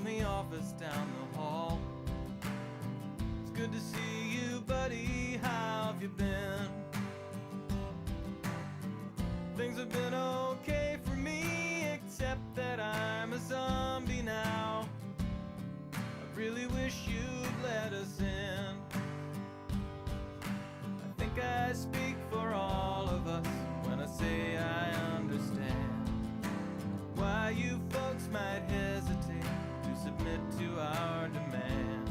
from the office down the hall. It's good to see you, buddy, how have you been? Things have been okay for me, except that I'm a zombie now. I really wish you'd let us in. I think I speak for all of us when I say I understand why you folks might hesitate to submit to our demand.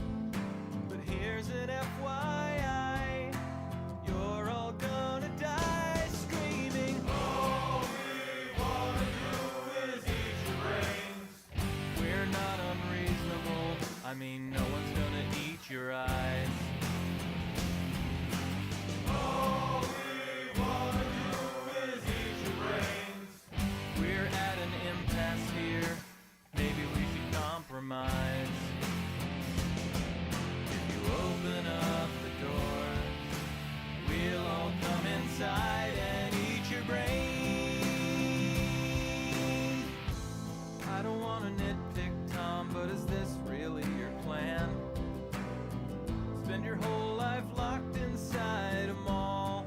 But here's an FYI, you're all gonna die screaming, all we wanna do is eat your brains. We're not unreasonable, I mean no one's gonna eat your eyes. All we wanna do is eat your brains. We're at an impasse here, maybe we should compromise. If you open up the doors, we'll all come inside and eat your brains. I don't wanna nitpick, Tom, but is this really your plan? Spend your whole life locked inside a mall.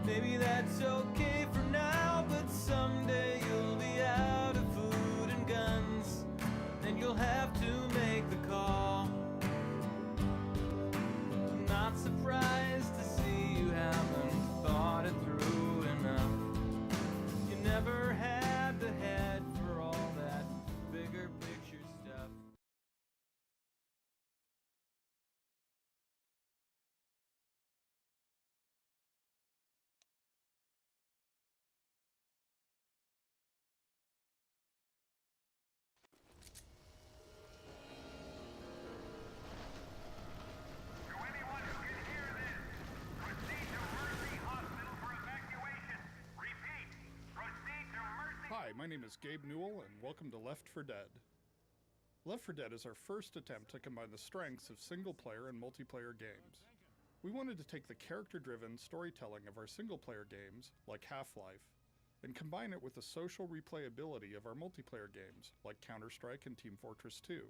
Maybe that's okay for now, but someday you'll be out of food and guns, and you'll have to make the call. I'm not surprised to see you haven't thought it through enough. You never had the head for all that bigger picture stuff. Hi, my name is Gabe Newell, and welcome to Left4Dead. Left4Dead is our first attempt to combine the strengths of single-player and multiplayer games. We wanted to take the character-driven storytelling of our single-player games, like Half-Life, and combine it with the social replayability of our multiplayer games, like Counter-Strike and Team Fortress 2.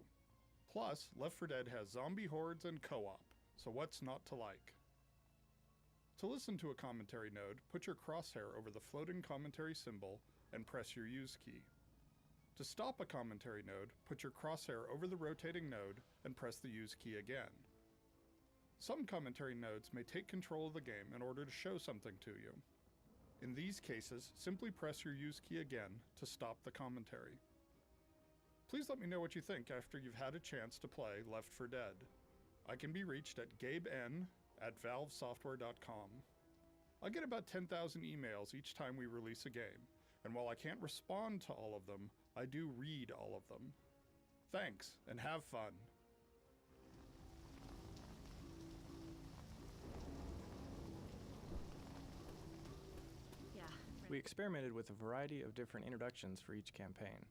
Plus, Left4Dead has zombie hordes and co-op, so what's not to like? To listen to a commentary node, put your crosshair over the floating commentary symbol and press your use key. To stop a commentary node, put your crosshair over the rotating node and press the use key again. Some commentary nodes may take control of the game in order to show something to you. In these cases, simply press your use key again to stop the commentary. Please let me know what you think after you've had a chance to play Left4Dead. I can be reached at gaben@valvesoftware.com. I get about 10,000 emails each time we release a game, and while I can't respond to all of them, I do read all of them. Thanks, and have fun. We experimented with a variety of different introductions for each campaign.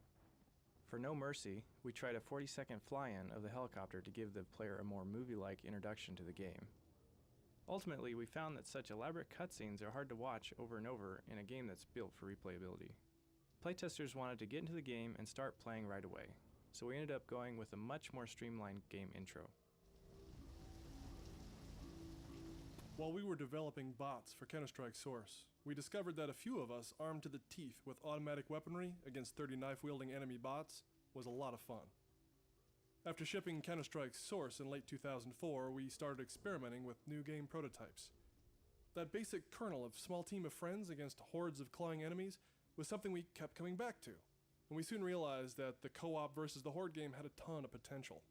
For No Mercy, we tried a 40-second fly-in of the helicopter to give the player a more movie-like introduction to the game. Ultimately, we found that such elaborate cutscenes are hard to watch over and over in a game that's built for replayability. Playtesters wanted to get into the game and start playing right away, so we ended up going with a much more streamlined game intro. While we were developing bots for Counter-Strike Source, we discovered that a few of us armed to the teeth with automatic weaponry against 30 knife-wielding enemy bots was a lot of fun. After shipping Counter-Strike Source in late 2004, we started experimenting with new game prototypes. That basic kernel of small team of friends against hordes of clawing enemies was something we kept coming back to, and we soon realized that the co-op versus the horde game had a ton of potential.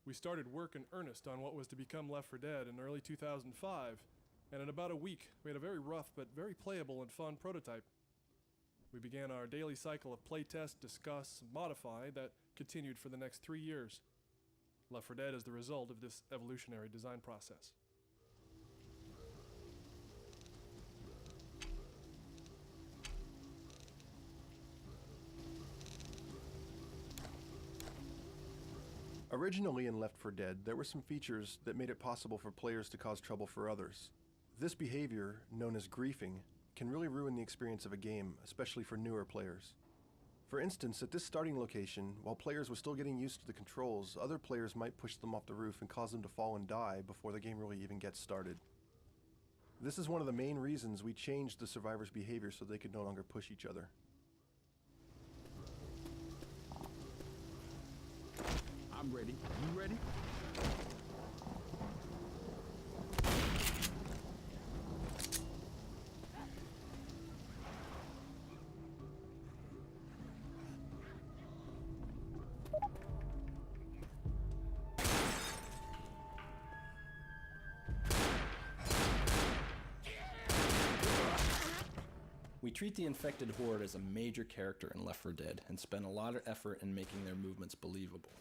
We started work in earnest on what was to become Left4Dead in early 2005, and in about a week, we had a very rough but very playable and fun prototype. We began our daily cycle of playtest, discuss, and modify that continued for the next 3 years. Left4Dead is the result of this evolutionary design process. Originally in Left4Dead, there were some features that made it possible for players to cause trouble for others. This behavior, known as griefing, can really ruin the experience of a game, especially for newer players. For instance, at this starting location, while players were still getting used to the controls, other players might push them off the roof and cause them to fall and die before the game really even gets started. This is one of the main reasons we changed the survivors' behavior so they could no longer push each other. I'm ready. You ready? We treat the infected horde as a major character in Left 4 Dead and spend a lot of effort in making their movements believable.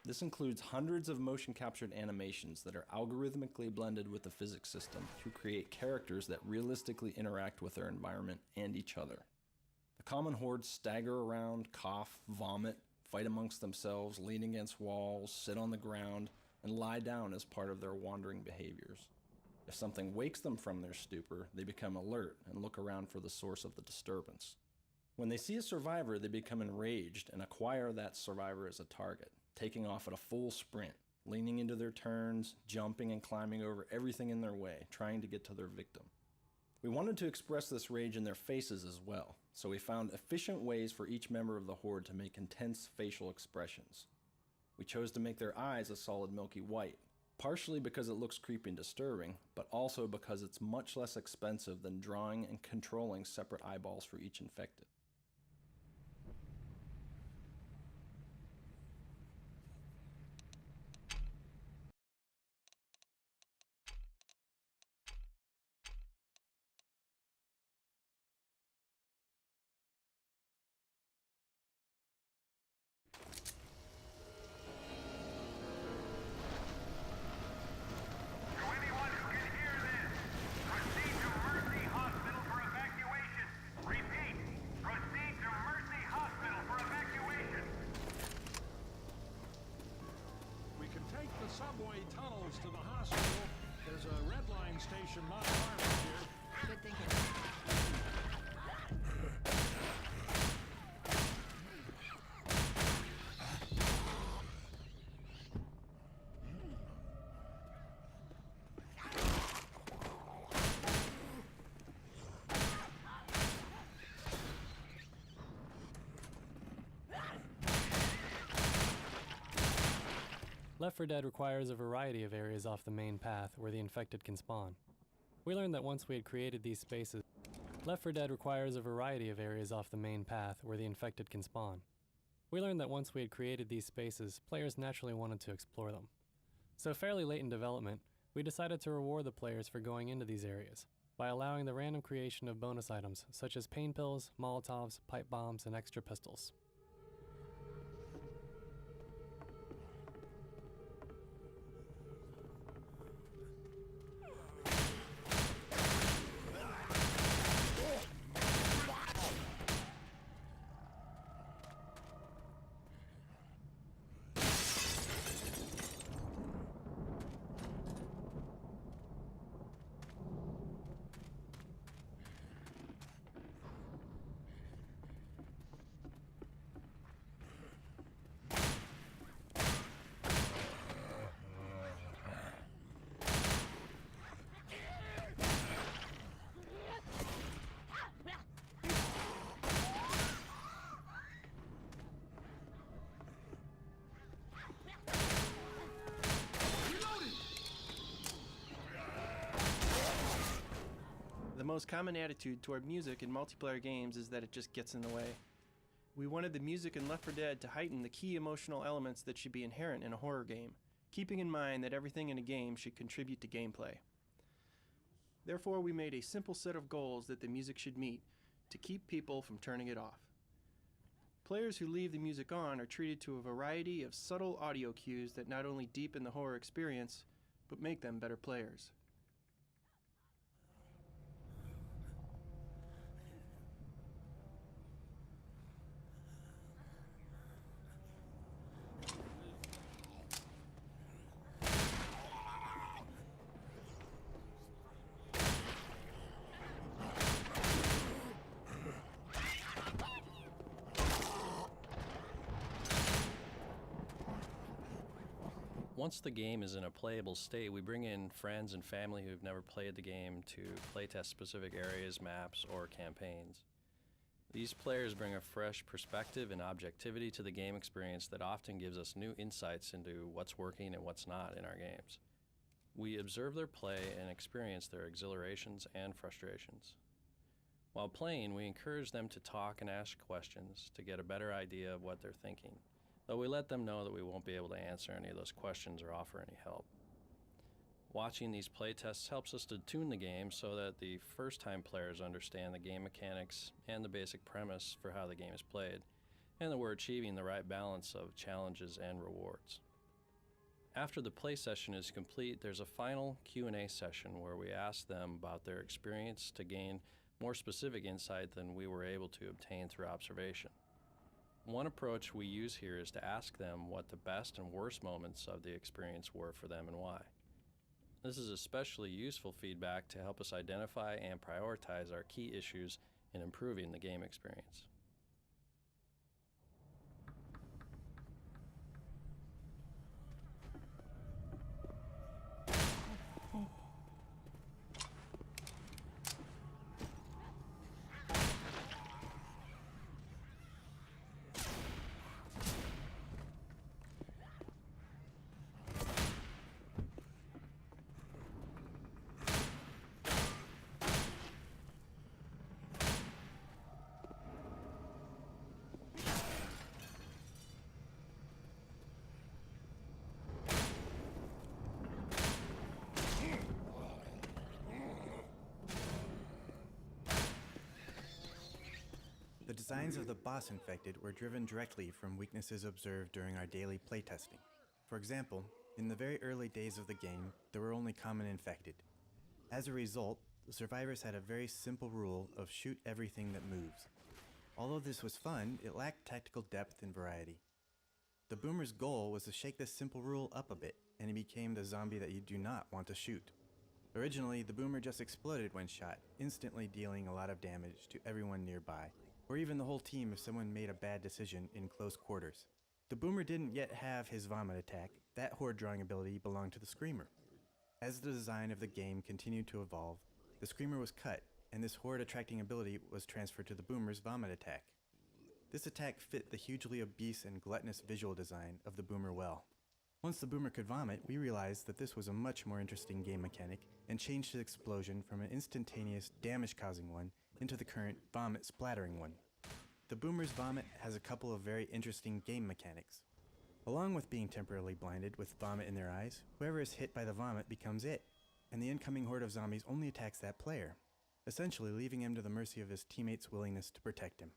This includes hundreds of motion captured animations that are algorithmically blended with the physics system to create characters that realistically interact with their environment and each other. The common hordes stagger around, cough, vomit, fight amongst themselves, lean against walls, sit on the ground, and lie down as part of their wandering behaviors. If something wakes them from their stupor, they become alert and look around for the source of the disturbance. When they see a survivor, they become enraged and acquire that survivor as a target, taking off at a full sprint, leaning into their turns, jumping and climbing over everything in their way, trying to get to their victim. We wanted to express this rage in their faces as well, so we found efficient ways for each member of the horde to make intense facial expressions. We chose to make their eyes a solid milky white, partially because it looks creepy and disturbing, but also because it's much less expensive than drawing and controlling separate eyeballs for each infected. Subway tunnels to the hospital. There's a red line station not far from here. Good thinking. Left 4 Dead requires a variety of areas off the main path where the infected can spawn. We learned that once we had created these spaces, Left 4 Dead requires a variety of areas off the main path where the infected can spawn. We learned that once we had created these spaces, players naturally wanted to explore them. So fairly late in development, we decided to reward the players for going into these areas by allowing the random creation of bonus items such as pain pills, Molotovs, pipe bombs, and extra pistols. The most common attitude toward music in multiplayer games is that it just gets in the way. We wanted the music in Left 4 Dead to heighten the key emotional elements that should be inherent in a horror game, keeping in mind that everything in a game should contribute to gameplay. Therefore, we made a simple set of goals that the music should meet to keep people from turning it off. Players who leave the music on are treated to a variety of subtle audio cues that not only deepen the horror experience, but make them better players. Once the game is in a playable state, we bring in friends and family who've never played the game to playtest specific areas, maps, or campaigns. These players bring a fresh perspective and objectivity to the game experience that often gives us new insights into what's working and what's not in our games. We observe their play and experience their exhilarations and frustrations. While playing, we encourage them to talk and ask questions to get a better idea of what they're thinking, though we let them know that we won't be able to answer any of those questions or offer any help. Watching these playtests helps us to tune the game so that the first-time players understand the game mechanics and the basic premise for how the game is played, and that we're achieving the right balance of challenges and rewards. After the play session is complete, there's a final Q&A session where we ask them about their experience to gain more specific insight than we were able to obtain through observation. One approach we use here is to ask them what the best and worst moments of the experience were for them and why. This is especially useful feedback to help us identify and prioritize our key issues in improving the game experience. The designs of the boss infected were driven directly from weaknesses observed during our daily playtesting. For example, in the very early days of the game, there were only common infected. As a result, the survivors had a very simple rule of shoot everything that moves. Although this was fun, it lacked tactical depth and variety. The boomer's goal was to shake this simple rule up a bit, and he became the zombie that you do not want to shoot. Originally, the boomer just exploded when shot, instantly dealing a lot of damage to everyone nearby, or even the whole team if someone made a bad decision in close quarters. The boomer didn't yet have his vomit attack. That horde drawing ability belonged to the screamer. As the design of the game continued to evolve, the screamer was cut, and this horde attracting ability was transferred to the boomer's vomit attack. This attack fit the hugely obese and gluttonous visual design of the boomer well. Once the boomer could vomit, we realized that this was a much more interesting game mechanic and changed the explosion from an instantaneous damage-causing one into the current vomit-splattering one. The boomer's vomit has a couple of very interesting game mechanics. Along with being temporarily blinded with vomit in their eyes, whoever is hit by the vomit becomes it, and the incoming horde of zombies only attacks that player, essentially leaving him to the mercy of his teammates' willingness to protect him.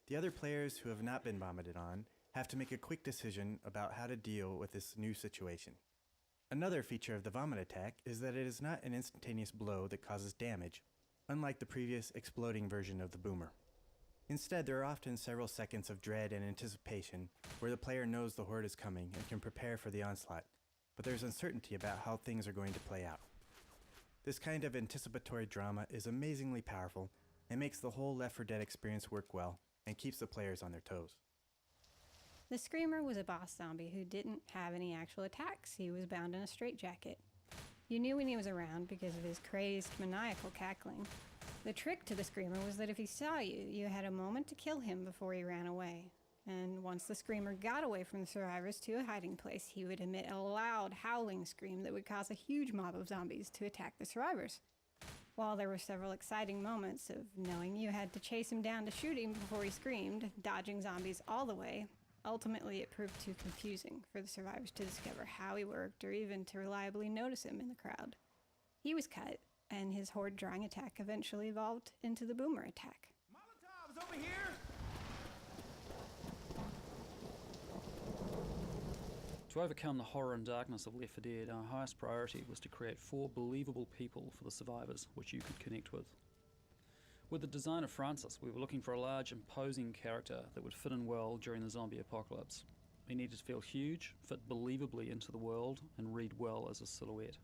The other players who have not been vomited on have to make a quick decision about how to deal with this new situation. Another feature of the vomit attack is that it is not an instantaneous blow that causes damage, unlike the previous exploding version of the boomer. Instead, there are often several seconds of dread and anticipation where the player knows the horde is coming and can prepare for the onslaught, but there's uncertainty about how things are going to play out. This kind of anticipatory drama is amazingly powerful and makes the whole Left 4 Dead experience work well and keeps the players on their toes. The Screamer was a boss zombie who didn't have any actual attacks. He was bound in a straitjacket. You knew when he was around because of his crazed, maniacal cackling. The trick to the Screamer was that if he saw you, you had a moment to kill him before he ran away. And once the Screamer got away from the survivors to a hiding place, he would emit a loud, howling scream that would cause a huge mob of zombies to attack the survivors. While there were several exciting moments of knowing you had to chase him down to shoot him before he screamed, dodging zombies all the way, ultimately it proved too confusing for the survivors to discover how he worked or even to reliably notice him in the crowd. He was cut, and his horde drawing attack eventually evolved into the boomer attack. Molotovs over here! To overcome the horror and darkness of Left 4 Dead, our highest priority was to create 4 believable people for the survivors, which you could connect with. With the design of Francis, we were looking for a large, imposing character that would fit in well during the zombie apocalypse. He needed to feel huge, fit believably into the world, and read well as a silhouette.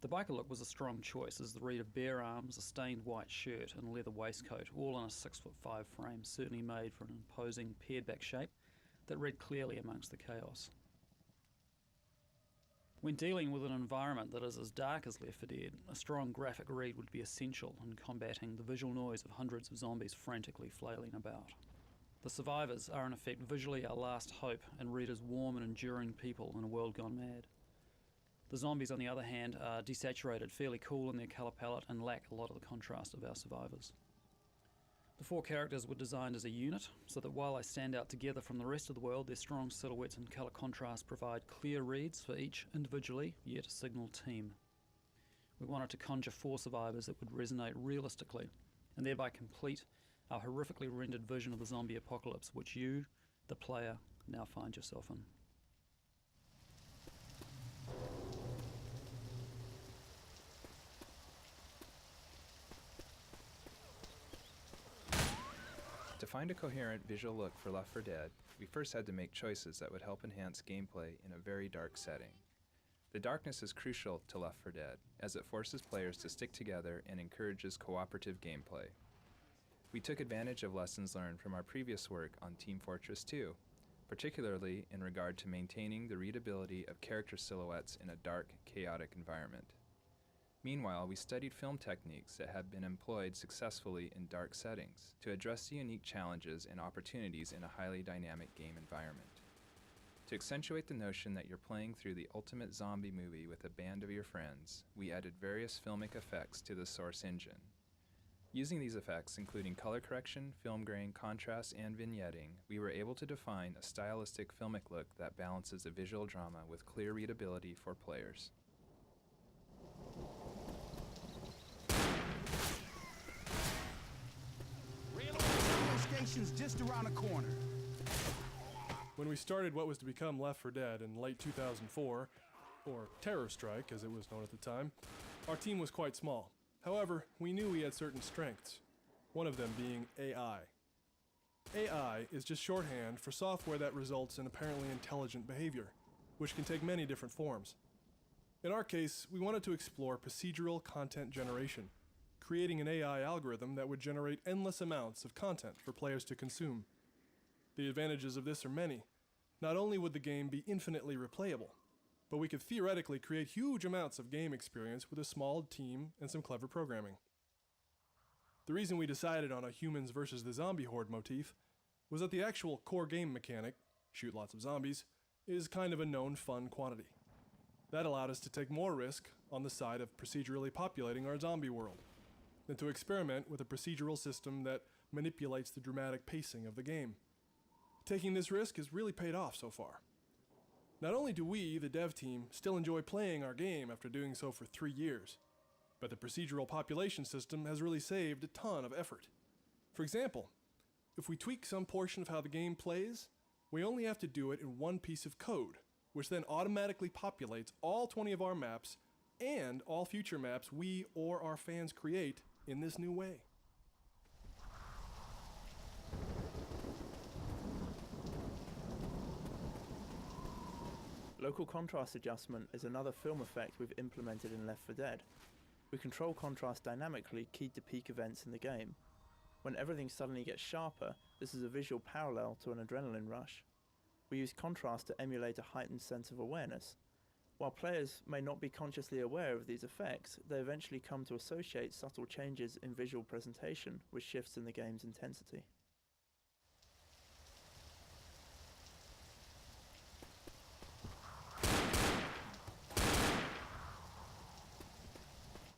The biker look was a strong choice, as the read of bare arms, a stained white shirt, and leather waistcoat, all in a 6'5" frame, certainly made for an imposing, pared-back shape that read clearly amongst the chaos. When dealing with an environment that is as dark as Left 4 Dead, a strong graphic read would be essential in combating the visual noise of hundreds of zombies frantically flailing about. The survivors are in effect visually our last hope and read as warm and enduring people in a world gone mad. The zombies, on the other hand, are desaturated, fairly cool in their colour palette, and lack a lot of the contrast of our survivors. The 4 characters were designed as a unit, so that while they stand out together from the rest of the world, their strong silhouettes and colour contrast provide clear reads for each individually, yet a signal team. We wanted to conjure 4 survivors that would resonate realistically, and thereby complete our horrifically rendered vision of the zombie apocalypse, which you, the player, now find yourself in. To find a coherent visual look for Left 4 Dead, we first had to make choices that would help enhance gameplay in a very dark setting. The darkness is crucial to Left 4 Dead, as it forces players to stick together and encourages cooperative gameplay. We took advantage of lessons learned from our previous work on Team Fortress 2, particularly in regard to maintaining the readability of character silhouettes in a dark, chaotic environment. Meanwhile, we studied film techniques that have been employed successfully in dark settings to address the unique challenges and opportunities in a highly dynamic game environment. To accentuate the notion that you're playing through the ultimate zombie movie with a band of your friends, we added various filmic effects to the source engine. Using these effects, including color correction, film grain, contrast, and vignetting, we were able to define a stylistic filmic look that balances a visual drama with clear readability for players. Station's just around the corner. When we started what was to become Left 4 Dead in late 2004, or Terror Strike as it was known at the time, our team was quite small. However, we knew we had certain strengths, one of them being AI. AI is just shorthand for software that results in apparently intelligent behavior, which can take many different forms. In our case, we wanted to explore procedural content generation, creating an AI algorithm that would generate endless amounts of content for players to consume. The advantages of this are many. Not only would the game be infinitely replayable, but we could theoretically create huge amounts of game experience with a small team and some clever programming. The reason we decided on a humans versus the zombie horde motif was that the actual core game mechanic, shoot lots of zombies, is kind of a known fun quantity. That allowed us to take more risk on the side of procedurally populating our zombie world, than to experiment with a procedural system that manipulates the dramatic pacing of the game. Taking this risk has really paid off so far. Not only do we, the dev team, still enjoy playing our game after doing so for 3 years, but the procedural population system has really saved a ton of effort. For example, if we tweak some portion of how the game plays, we only have to do it in one piece of code, which then automatically populates all 20 of our maps and all future maps we or our fans create in this new way. Local contrast adjustment is another film effect we've implemented in Left 4 Dead. We control contrast dynamically keyed to peak events in the game. When everything suddenly gets sharper, this is a visual parallel to an adrenaline rush. We use contrast to emulate a heightened sense of awareness. While players may not be consciously aware of these effects, they eventually come to associate subtle changes in visual presentation with shifts in the game's intensity.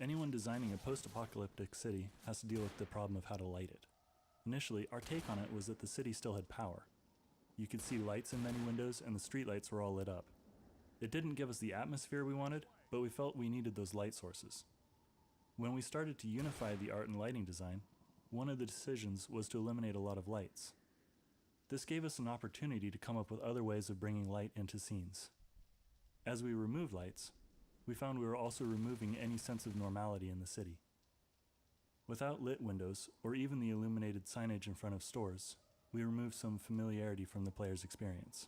Anyone designing a post-apocalyptic city has to deal with the problem of how to light it. Initially, our take on it was that the city still had power. You could see lights in many windows and the streetlights were all lit up. It didn't give us the atmosphere we wanted, but we felt we needed those light sources. When we started to unify the art and lighting design, one of the decisions was to eliminate a lot of lights. This gave us an opportunity to come up with other ways of bringing light into scenes. As we removed lights, we found we were also removing any sense of normality in the city. Without lit windows, or even the illuminated signage in front of stores, we removed some familiarity from the player's experience.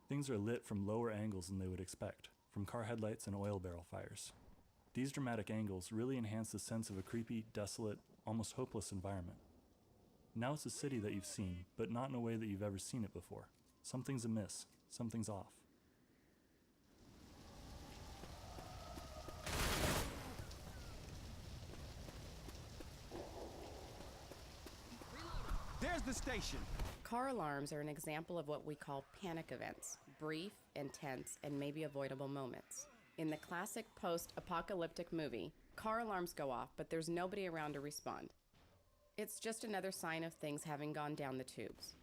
Things are lit from lower angles than they would expect, from car headlights and oil barrel fires. These dramatic angles really enhance the sense of a creepy, desolate, almost hopeless environment. Now it's a city that you've seen, but not in a way that you've ever seen it before. Something's amiss, something's off. Where's the station? Car alarms are an example of what we call panic events, brief, intense, and maybe avoidable moments. In the classic post-apocalyptic movie, car alarms go off, but there's nobody around to respond. It's just another sign of things having gone down the tubes.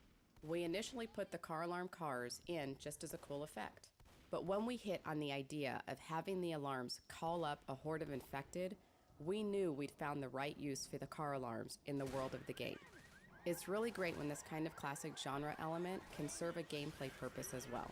We initially put the car alarm cars in just as a cool effect. But when we hit on the idea of having the alarms call up a horde of infected, we knew we'd found the right use for the car alarms in the world of the game. It's really great when this kind of classic genre element can serve a gameplay purpose as well.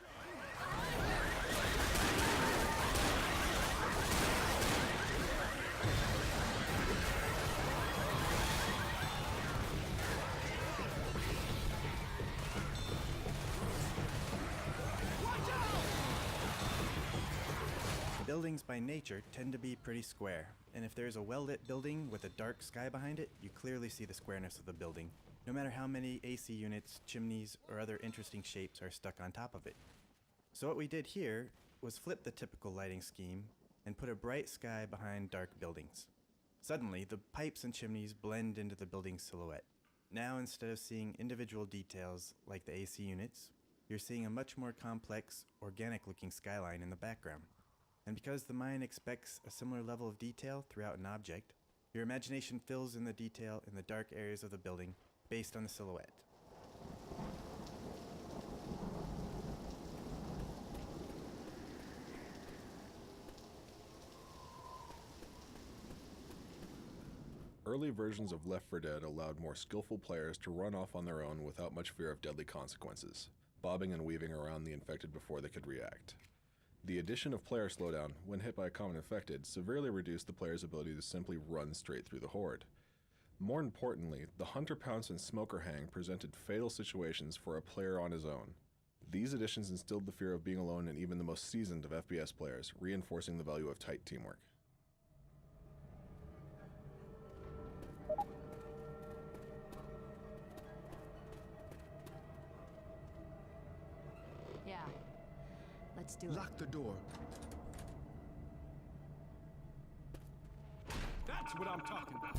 Buildings by nature tend to be pretty square, and if there's a well-lit building with a dark sky behind it, you clearly see the squareness of the building, no matter how many AC units, chimneys, or other interesting shapes are stuck on top of it. So what we did here was flip the typical lighting scheme and put a bright sky behind dark buildings. Suddenly, the pipes and chimneys blend into the building's silhouette. Now, instead of seeing individual details like the AC units, you're seeing a much more complex, organic-looking skyline in the background. And because the mind expects a similar level of detail throughout an object, your imagination fills in the detail in the dark areas of the building based on the silhouette. Early versions of Left 4 Dead allowed more skillful players to run off on their own without much fear of deadly consequences, bobbing and weaving around the infected before they could react. The addition of player slowdown, when hit by a common infected, severely reduced the player's ability to simply run straight through the horde. More importantly, the Hunter Pounce and Smoker Hang presented fatal situations for a player on his own. These additions instilled the fear of being alone in even the most seasoned of FPS players, reinforcing the value of tight teamwork. Yeah. Let's do it. Lock the door. That's what I'm talking about.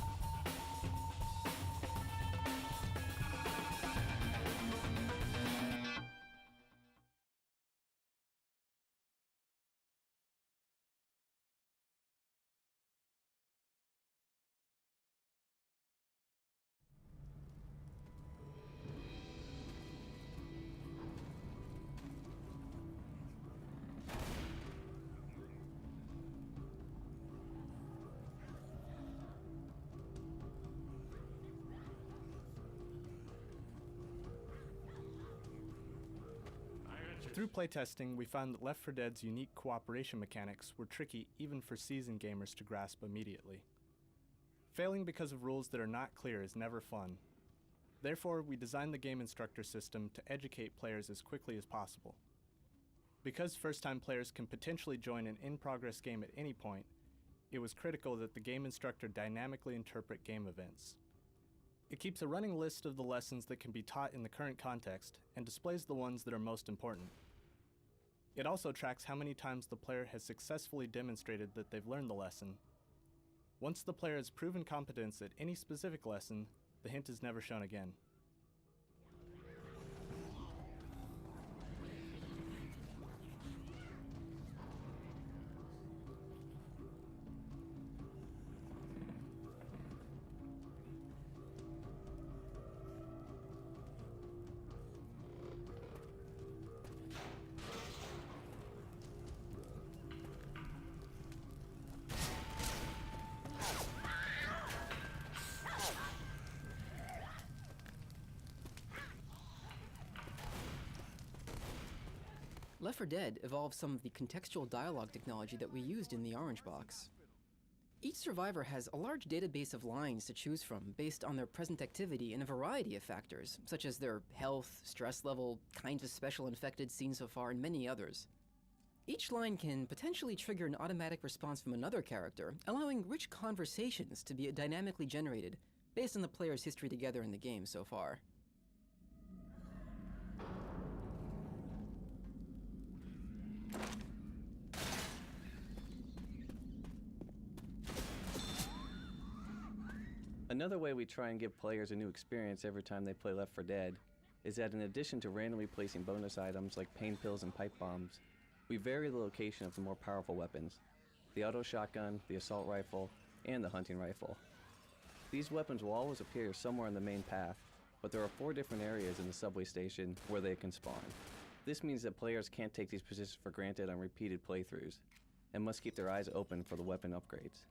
Through playtesting, we found that Left 4 Dead's unique cooperation mechanics were tricky even for seasoned gamers to grasp immediately. Failing because of rules that are not clear is never fun. Therefore, we designed the game instructor system to educate players as quickly as possible. Because first-time players can potentially join an in-progress game at any point, it was critical that the game instructor dynamically interpret game events. It keeps a running list of the lessons that can be taught in the current context and displays the ones that are most important. It also tracks how many times the player has successfully demonstrated that they've learned the lesson. Once the player has proven competence at any specific lesson, the hint is never shown again. Left 4 Dead evolved some of the contextual dialogue technology that we used in the Orange Box. Each survivor has a large database of lines to choose from based on their present activity and a variety of factors, such as their health, stress level, kinds of special infected seen so far, and many others. Each line can potentially trigger an automatic response from another character, allowing rich conversations to be dynamically generated based on the player's history together in the game so far. Another way we try and give players a new experience every time they play Left 4 Dead is that in addition to randomly placing bonus items like pain pills and pipe bombs, we vary the location of the more powerful weapons: the auto shotgun, the assault rifle, and the hunting rifle. These weapons will always appear somewhere on the main path, but there are 4 different areas in the subway station where they can spawn. This means that players can't take these positions for granted on repeated playthroughs, and must keep their eyes open for the weapon upgrades.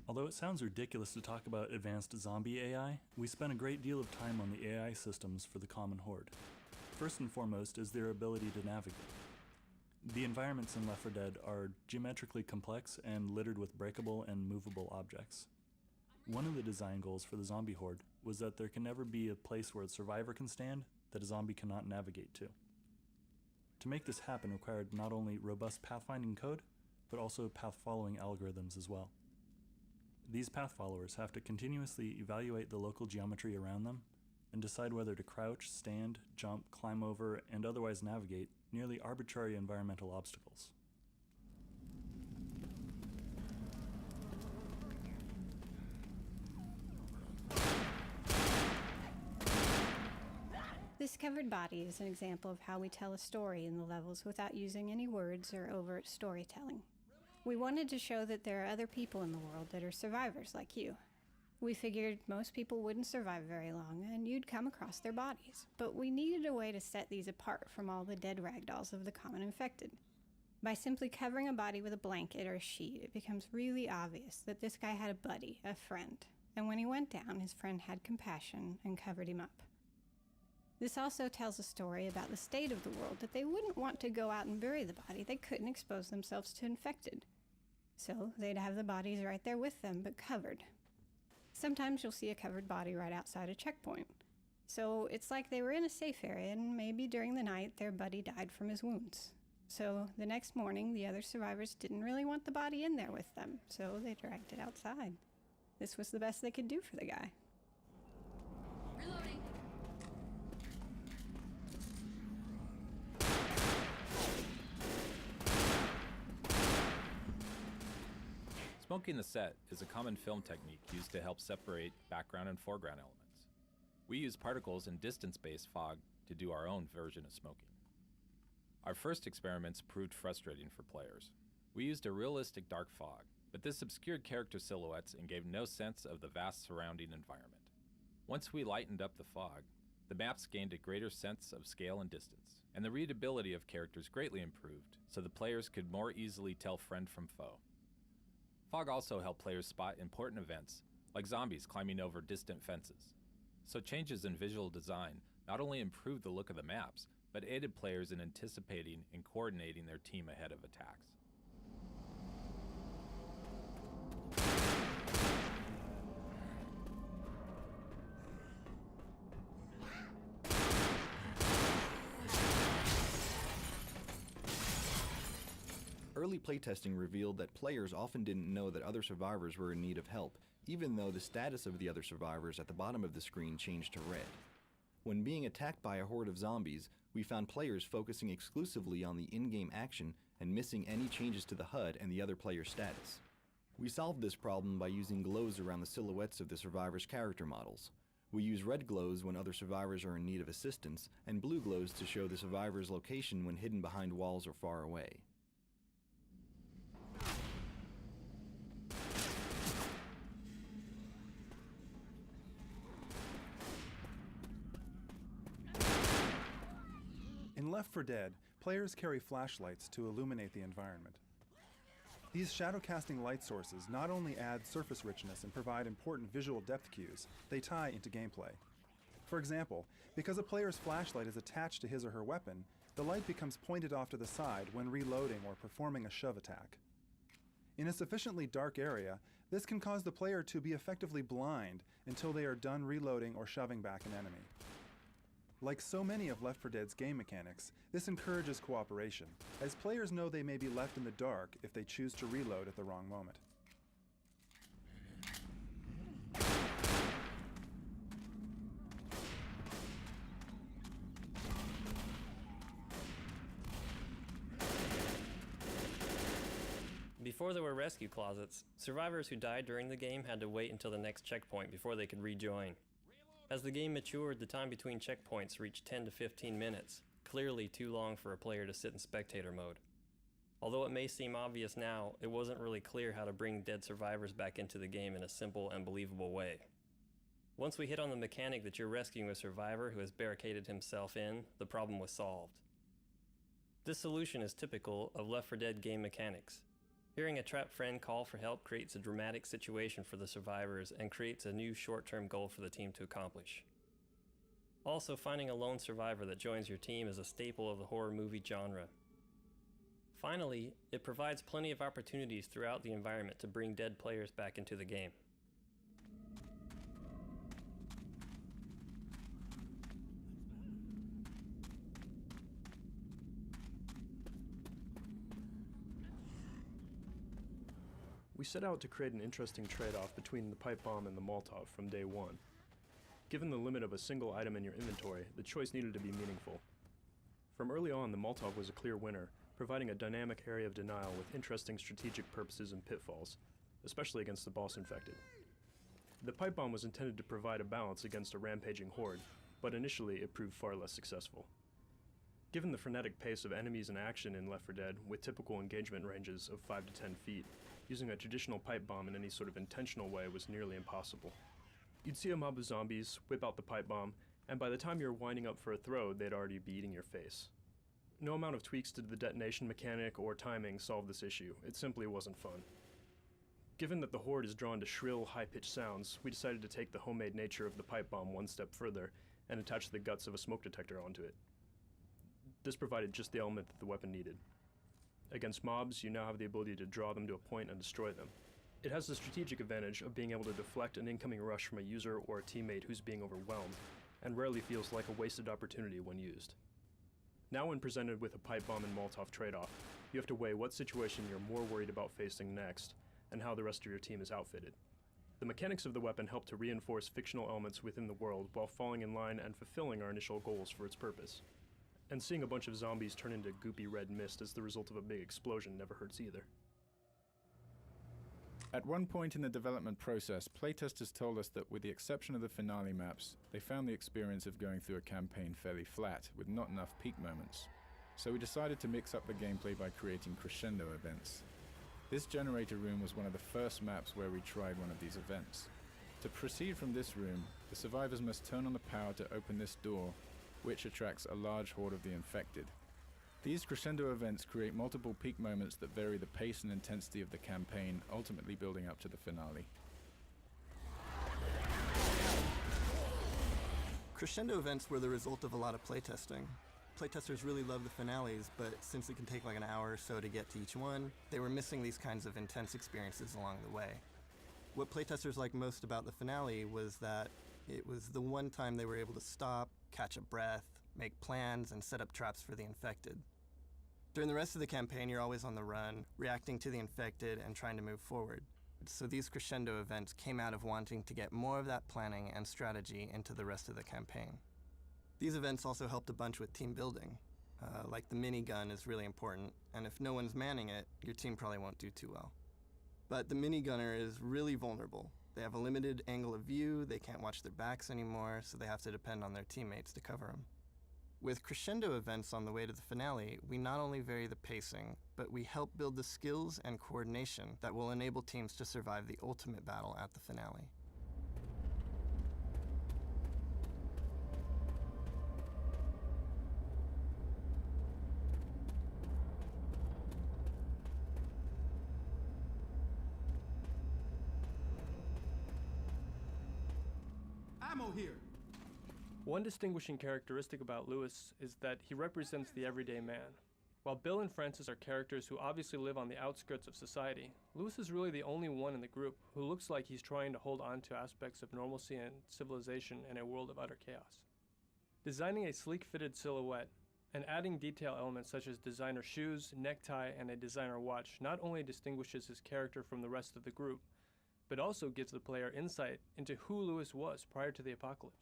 Although it sounds ridiculous to talk about advanced zombie AI, we spent a great deal of time on the AI systems for the common horde. First and foremost is their ability to navigate. The environments in Left 4 Dead are geometrically complex and littered with breakable and movable objects. One of the design goals for the zombie horde was that there can never be a place where a survivor can stand that a zombie cannot navigate to. To make this happen required not only robust pathfinding code, but also path-following algorithms as well. These path followers have to continuously evaluate the local geometry around them and decide whether to crouch, stand, jump, climb over, and otherwise navigate nearly arbitrary environmental obstacles. This covered body is an example of how we tell a story in the levels without using any words or overt storytelling. We wanted to show that there are other people in the world that are survivors like you. We figured most people wouldn't survive very long and you'd come across their bodies, but we needed a way to set these apart from all the dead ragdolls of the common infected. By simply covering a body with a blanket or a sheet, it becomes really obvious that this guy had a buddy, a friend, and when he went down, his friend had compassion and covered him up. This also tells a story about the state of the world, that they wouldn't want to go out and bury the body. They couldn't expose themselves to infected. So they'd have the bodies right there with them, but covered. Sometimes you'll see a covered body right outside a checkpoint. So it's like they were in a safe area, and maybe during the night their buddy died from his wounds. So the next morning, the other survivors didn't really want the body in there with them, so they dragged it outside. This was the best they could do for the guy. Reloading. Smoking the set is a common film technique used to help separate background and foreground elements. We use particles and distance-based fog to do our own version of smoking. Our first experiments proved frustrating for players. We used a realistic dark fog, but this obscured character silhouettes and gave no sense of the vast surrounding environment. Once we lightened up the fog, the maps gained a greater sense of scale and distance, and the readability of characters greatly improved, so the players could more easily tell friend from foe. Fog also helped players spot important events, like zombies climbing over distant fences. So changes in visual design not only improved the look of the maps, but aided players in anticipating and coordinating their team ahead of attacks. Early playtesting revealed that players often didn't know that other survivors were in need of help, even though the status of the other survivors at the bottom of the screen changed to red. When being attacked by a horde of zombies, we found players focusing exclusively on the in-game action and missing any changes to the HUD and the other player's status. We solved this problem by using glows around the silhouettes of the survivors' character models. We use red glows when other survivors are in need of assistance, and blue glows to show the survivor's location when hidden behind walls or far away. In Left 4 Dead, players carry flashlights to illuminate the environment. These shadow-casting light sources not only add surface richness and provide important visual depth cues, they tie into gameplay. For example, because a player's flashlight is attached to his or her weapon, the light becomes pointed off to the side when reloading or performing a shove attack. In a sufficiently dark area, this can cause the player to be effectively blind until they are done reloading or shoving back an enemy. Like so many of Left 4 Dead's game mechanics, this encourages cooperation, as players know they may be left in the dark if they choose to reload at the wrong moment. Before there were rescue closets, survivors who died during the game had to wait until the next checkpoint before they could rejoin. As the game matured, the time between checkpoints reached 10 to 15 minutes, clearly too long for a player to sit in spectator mode. Although it may seem obvious now, it wasn't really clear how to bring dead survivors back into the game in a simple and believable way. Once we hit on the mechanic that you're rescuing a survivor who has barricaded himself in, the problem was solved. This solution is typical of Left 4 Dead game mechanics. Hearing a trapped friend call for help creates a dramatic situation for the survivors and creates a new short-term goal for the team to accomplish. Also, finding a lone survivor that joins your team is a staple of the horror movie genre. Finally, it provides plenty of opportunities throughout the environment to bring dead players back into the game. We set out to create an interesting trade-off between the pipe bomb and the Molotov from day one. Given the limit of a single item in your inventory, the choice needed to be meaningful. From early on, the Molotov was a clear winner, providing a dynamic area of denial with interesting strategic purposes and pitfalls, especially against the boss infected. The pipe bomb was intended to provide a balance against a rampaging horde, but initially it proved far less successful. Given the frenetic pace of enemies in action in Left 4 Dead, with typical engagement ranges of 5 to 10 feet, using a traditional pipe bomb in any sort of intentional way was nearly impossible. You'd see a mob of zombies, whip out the pipe bomb, and by the time you're winding up for a throw, they'd already be eating your face. No amount of tweaks to the detonation mechanic or timing solved this issue. It simply wasn't fun. Given that the horde is drawn to shrill, high-pitched sounds, we decided to take the homemade nature of the pipe bomb one step further and attach the guts of a smoke detector onto it. This provided just the element that the weapon needed. Against mobs, you now have the ability to draw them to a point and destroy them. It has the strategic advantage of being able to deflect an incoming rush from a user or a teammate who's being overwhelmed, and rarely feels like a wasted opportunity when used. Now when presented with a pipe bomb and Molotov trade-off, you have to weigh what situation you're more worried about facing next, and how the rest of your team is outfitted. The mechanics of the weapon help to reinforce fictional elements within the world while falling in line and fulfilling our initial goals for its purpose. And seeing a bunch of zombies turn into goopy red mist as the result of a big explosion never hurts either. At one point in the development process, playtesters told us that with the exception of the finale maps, they found the experience of going through a campaign fairly flat, with not enough peak moments. So we decided to mix up the gameplay by creating crescendo events. This generator room was one of the first maps where we tried one of these events. To proceed from this room, the survivors must turn on the power to open this door, which attracts a large horde of the infected. These crescendo events create multiple peak moments that vary the pace and intensity of the campaign, ultimately building up to the finale. Crescendo events were the result of a lot of playtesting. Playtesters really love the finales, but since it can take like an hour or so to get to each one, they were missing these kinds of intense experiences along the way. What playtesters liked most about the finale was that it was the one time they were able to stop, catch a breath, make plans, and set up traps for the infected. During the rest of the campaign, you're always on the run, reacting to the infected and trying to move forward. So these crescendo events came out of wanting to get more of that planning and strategy into the rest of the campaign. These events also helped a bunch with team building. Like the minigun is really important, and if no one's manning it, your team probably won't do too well. But the minigunner is really vulnerable. They have a limited angle of view, they can't watch their backs anymore, so they have to depend on their teammates to cover them. With crescendo events on the way to the finale, we not only vary the pacing, but we help build the skills and coordination that will enable teams to survive the ultimate battle at the finale. Ammo here! One distinguishing characteristic about Lewis is that he represents the everyday man. While Bill and Francis are characters who obviously live on the outskirts of society, Lewis is really the only one in the group who looks like he's trying to hold on to aspects of normalcy and civilization in a world of utter chaos. Designing a sleek-fitted silhouette and adding detail elements such as designer shoes, necktie, and a designer watch not only distinguishes his character from the rest of the group, but also gives the player insight into who Lewis was prior to the apocalypse.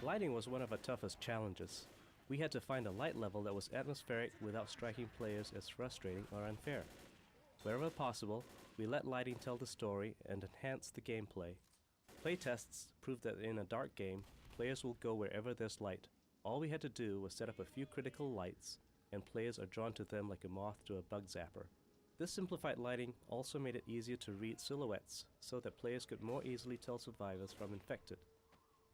Lighting was one of our toughest challenges. We had to find a light level that was atmospheric without striking players as frustrating or unfair. Wherever possible, we let lighting tell the story and enhance the gameplay. Playtests proved that in a dark game, players will go wherever there's light. All we had to do was set up a few critical lights, and players are drawn to them like a moth to a bug zapper. This simplified lighting also made it easier to read silhouettes, so that players could more easily tell survivors from infected.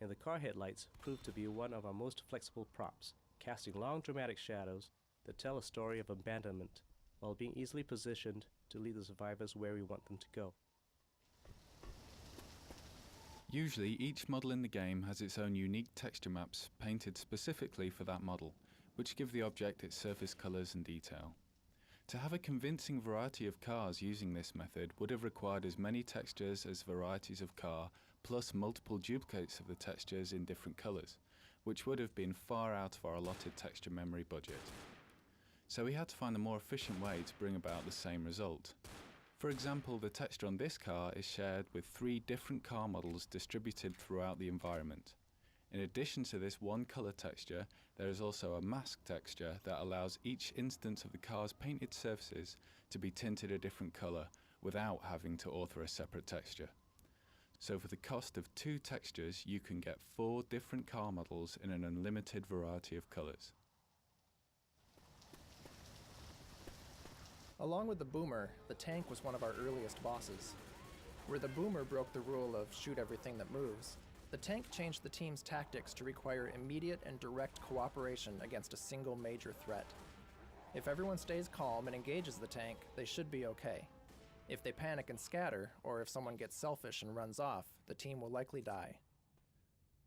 And the car headlights proved to be one of our most flexible props, casting long dramatic shadows that tell a story of abandonment, while being easily positioned to lead the survivors where we want them to go. Usually, each model in the game has its own unique texture maps painted specifically for that model, which give the object its surface colors and detail. To have a convincing variety of cars using this method would have required as many textures as varieties of car, plus multiple duplicates of the textures in different colors, which would have been far out of our allotted texture memory budget. So we had to find a more efficient way to bring about the same result. For example, the texture on this car is shared with 3 different car models distributed throughout the environment. In addition to this one color texture, there is also a mask texture that allows each instance of the car's painted surfaces to be tinted a different color without having to author a separate texture. So for the cost of 2 textures, you can get 4 different car models in an unlimited variety of colors. Along with the Boomer, the tank was one of our earliest bosses. Where the Boomer broke the rule of shoot everything that moves, the tank changed the team's tactics to require immediate and direct cooperation against a single major threat. If everyone stays calm and engages the tank, they should be okay. If they panic and scatter, or if someone gets selfish and runs off, the team will likely die.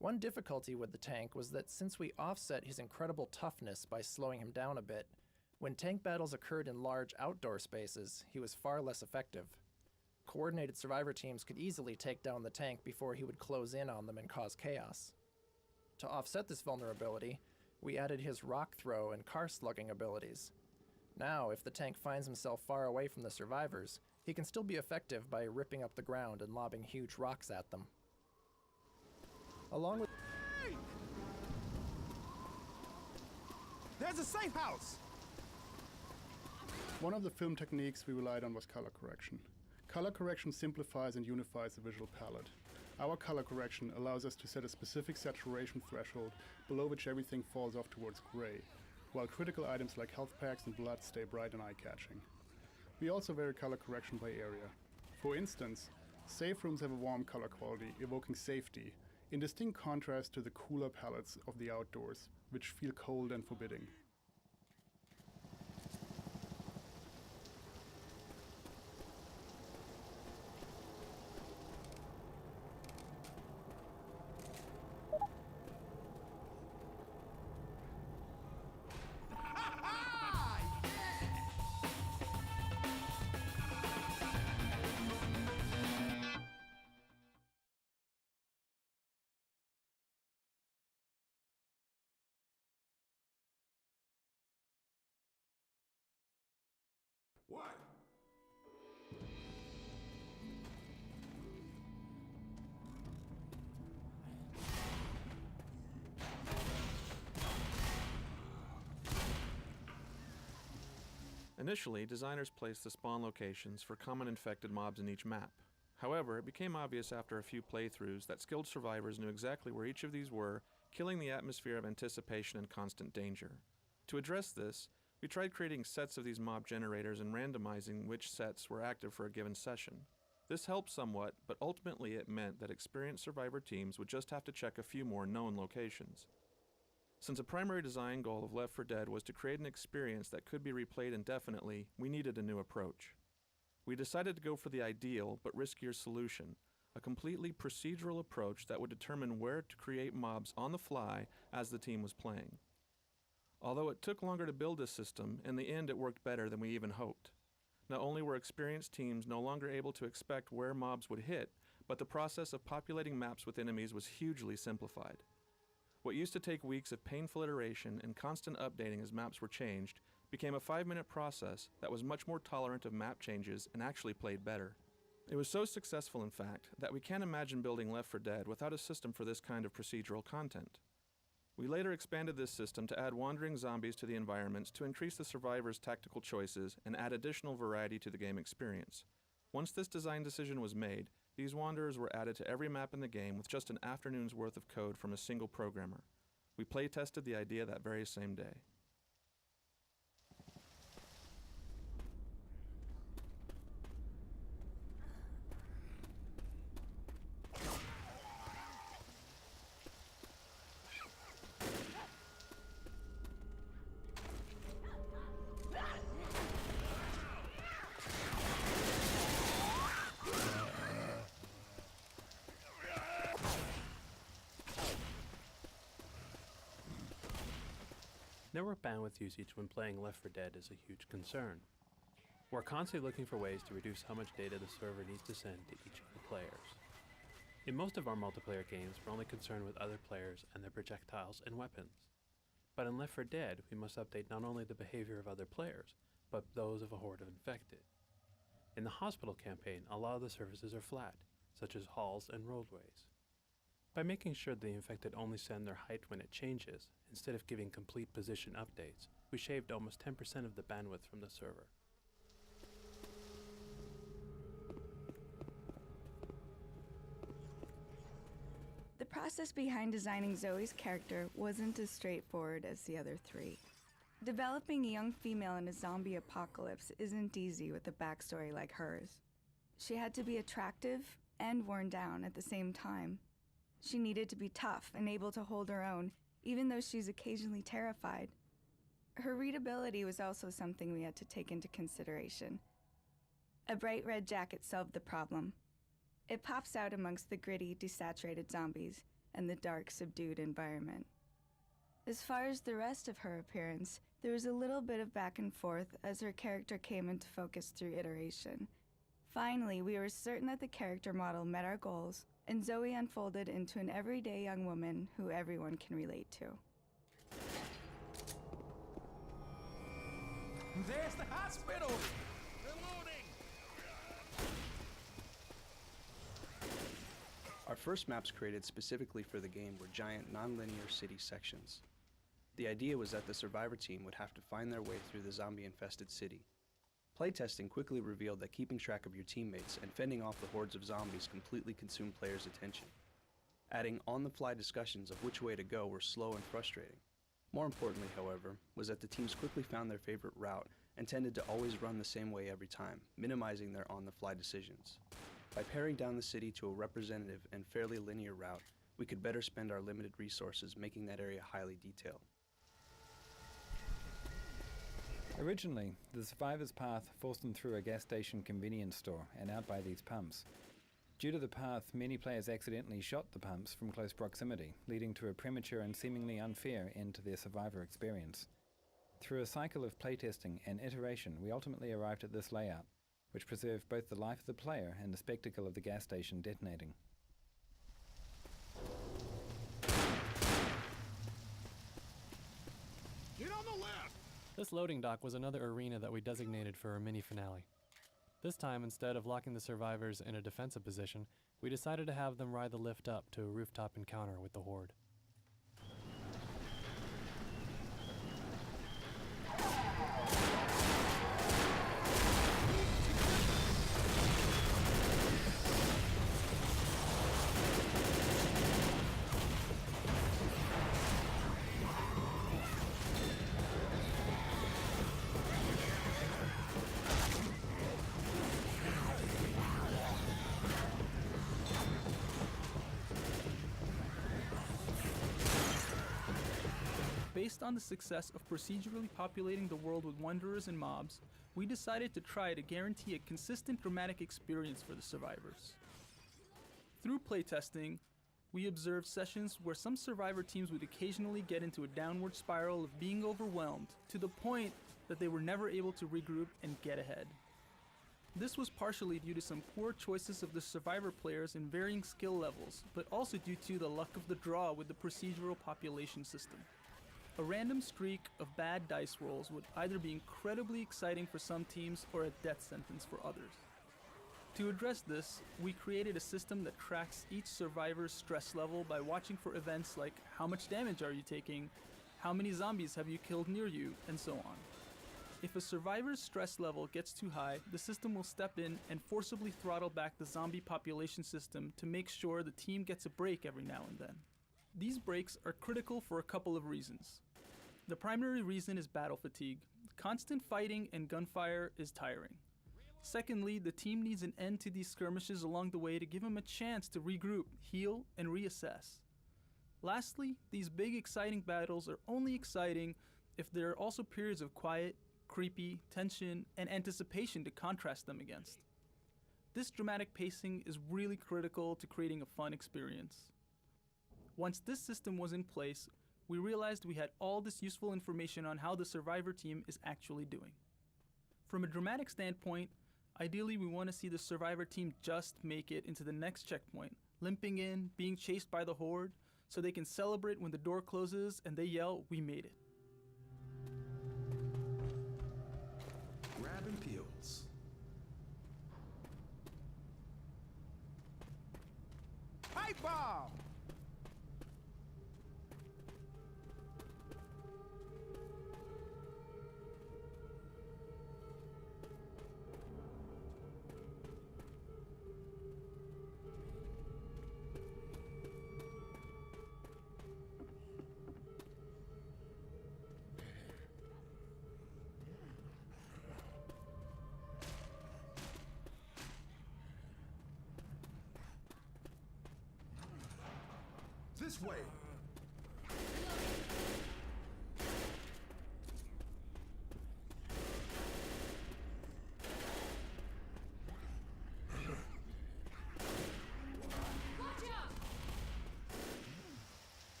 One difficulty with the tank was that since we offset his incredible toughness by slowing him down a bit, when tank battles occurred in large outdoor spaces, he was far less effective. Coordinated survivor teams could easily take down the tank before he would close in on them and cause chaos. To offset this vulnerability, we added his rock throw and car slugging abilities. Now, if the tank finds himself far away from the survivors, he can still be effective by ripping up the ground and lobbing huge rocks at them. Along with... Hey! There's a safe house! One of the film techniques we relied on was color correction. Color correction simplifies and unifies the visual palette. Our color correction allows us to set a specific saturation threshold below which everything falls off towards gray, while critical items like health packs and blood stay bright and eye-catching. We also vary color correction by area. For instance, safe rooms have a warm color quality, evoking safety, in distinct contrast to the cooler palettes of the outdoors, which feel cold and forbidding. Initially, designers placed the spawn locations for common infected mobs in each map. However, it became obvious after a few playthroughs that skilled survivors knew exactly where each of these were, killing the atmosphere of anticipation and constant danger. To address this, we tried creating sets of these mob generators and randomizing which sets were active for a given session. This helped somewhat, but ultimately it meant that experienced survivor teams would just have to check a few more known locations. Since a primary design goal of Left 4 Dead was to create an experience that could be replayed indefinitely, we needed a new approach. We decided to go for the ideal but riskier solution, a completely procedural approach that would determine where to create mobs on the fly as the team was playing. Although it took longer to build this system, in the end it worked better than we even hoped. Not only were experienced teams no longer able to expect where mobs would hit, but the process of populating maps with enemies was hugely simplified. What used to take weeks of painful iteration and constant updating as maps were changed became a 5-minute process that was much more tolerant of map changes and actually played better. It was so successful, in fact, that we can't imagine building Left 4 Dead without a system for this kind of procedural content. We later expanded this system to add wandering zombies to the environments to increase the survivors' tactical choices and add additional variety to the game experience. Once this design decision was made, these wanderers were added to every map in the game with just an afternoon's worth of code from a single programmer. We play-tested the idea that very same day. Network bandwidth usage when playing Left 4 Dead is a huge concern. We're constantly looking for ways to reduce how much data the server needs to send to each of the players. In most of our multiplayer games, we're only concerned with other players and their projectiles and weapons. But in Left 4 Dead, we must update not only the behavior of other players, but those of a horde of infected. In the hospital campaign, a lot of the surfaces are flat, such as halls and roadways. By making sure the infected only send their height when it changes, instead of giving complete position updates, we shaved almost 10% of the bandwidth from the server. The process behind designing Zoe's character wasn't as straightforward as the other three. Developing a young female in a zombie apocalypse isn't easy with a backstory like hers. She had to be attractive and worn down at the same time. She needed to be tough and able to hold her own, even though she's occasionally terrified. Her readability was also something we had to take into consideration. A bright red jacket solved the problem. It pops out amongst the gritty, desaturated zombies and the dark, subdued environment. As far as the rest of her appearance, there was a little bit of back and forth as her character came into focus through iteration. Finally, we were certain that the character model met our goals, and Zoe unfolded into an everyday young woman who everyone can relate to. There's the hospital! Reloading! Our first maps created specifically for the game were giant non-linear city sections. The idea was that the survivor team would have to find their way through the zombie-infested city. Playtesting quickly revealed that keeping track of your teammates and fending off the hordes of zombies completely consumed players' attention. Adding on-the-fly discussions of which way to go were slow and frustrating. More importantly, however, was that the teams quickly found their favorite route and tended to always run the same way every time, minimizing their on-the-fly decisions. By paring down the city to a representative and fairly linear route, we could better spend our limited resources making that area highly detailed. Originally, the survivor's path forced them through a gas station convenience store and out by these pumps. Due to the path, many players accidentally shot the pumps from close proximity, leading to a premature and seemingly unfair end to their survivor experience. Through a cycle of playtesting and iteration, we ultimately arrived at this layout, which preserved both the life of the player and the spectacle of the gas station detonating. Get on the left! This loading dock was another arena that we designated for our mini-finale. This time, instead of locking the survivors in a defensive position, we decided to have them ride the lift up to a rooftop encounter with the horde. based on the success of procedurally populating the world with wanderers and mobs, we decided to try to guarantee a consistent dramatic experience for the survivors. Through playtesting, we observed sessions where some survivor teams would occasionally get into a downward spiral of being overwhelmed to the point that they were never able to regroup and get ahead. This was partially due to some poor choices of the survivor players in varying skill levels, but also due to the luck of the draw with the procedural population system. A random streak of bad dice rolls would either be incredibly exciting for some teams or a death sentence for others. To address this, we created a system that tracks each survivor's stress level by watching for events like how much damage are you taking, how many zombies have you killed near you, and so on. If a survivor's stress level gets too high, the system will step in and forcibly throttle back the zombie population system to make sure the team gets a break every now and then. These breaks are critical for a couple of reasons. The primary reason is battle fatigue. Constant fighting and gunfire is tiring. Secondly, the team needs an end to these skirmishes along the way to give them a chance to regroup, heal, and reassess. Lastly, these big exciting battles are only exciting if there are also periods of quiet, creepy, tension, and anticipation to contrast them against. This dramatic pacing is really critical to creating a fun experience. Once this system was in place, we realized we had all this useful information on how the survivor team is actually doing. From a dramatic standpoint, ideally we want to see the survivor team just make it into the next checkpoint, limping in, being chased by the horde, so they can celebrate when the door closes and they yell, "We made it." Grabbing peels. Pipe bomb! This way.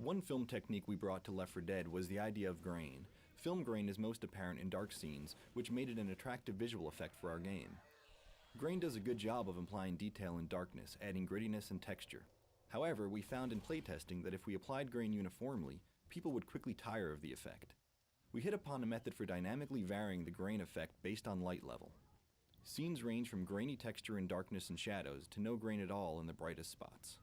One film technique we brought to Left4Dead was the idea of grain. Film grain is most apparent in dark scenes, which made it an attractive visual effect for our game. Grain does a good job of implying detail in darkness, adding grittiness and texture. However, we found in playtesting that if we applied grain uniformly, people would quickly tire of the effect. We hit upon a method for dynamically varying the grain effect based on light level. Scenes range from grainy texture in darkness and shadows to no grain at all in the brightest spots.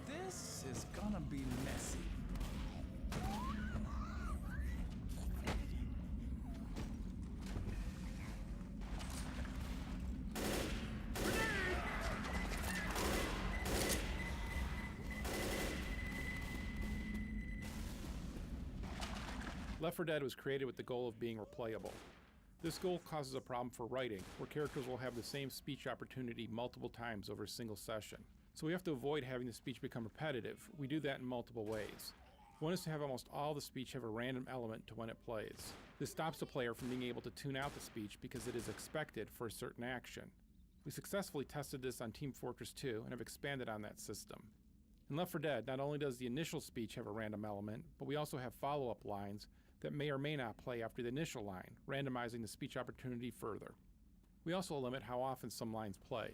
This is gonna be messy. Left4Dead was created with the goal of being replayable. This goal causes a problem for writing, where characters will have the same speech opportunity multiple times over a single session. So we have to avoid having the speech become repetitive. We do that in multiple ways. One is to have almost all the speech have a random element to when it plays. This stops the player from being able to tune out the speech because it is expected for a certain action. We successfully tested this on Team Fortress 2 and have expanded on that system. In Left4Dead, not only does the initial speech have a random element, but we also have follow-up lines that may or may not play after the initial line, randomizing the speech opportunity further. We also limit how often some lines play.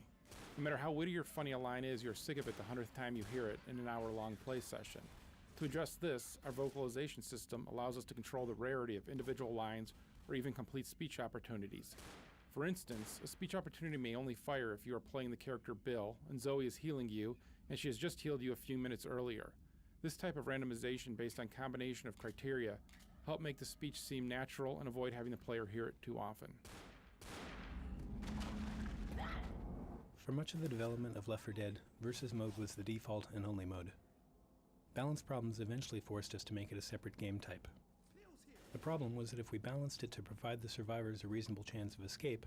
No matter how witty or funny a line is, you're sick of it the 100th time you hear it in an hour-long play session. To address this, our vocalization system allows us to control the rarity of individual lines or even complete speech opportunities. For instance, a speech opportunity may only fire if you are playing the character Bill and Zoe is healing you and she has just healed you a few minutes earlier. This type of randomization based on combination of criteria help make the speech seem natural and avoid having the player hear it too often. For much of the development of Left 4 Dead, versus mode was the default and only mode. Balance problems eventually forced us to make it a separate game type. The problem was that if we balanced it to provide the survivors a reasonable chance of escape,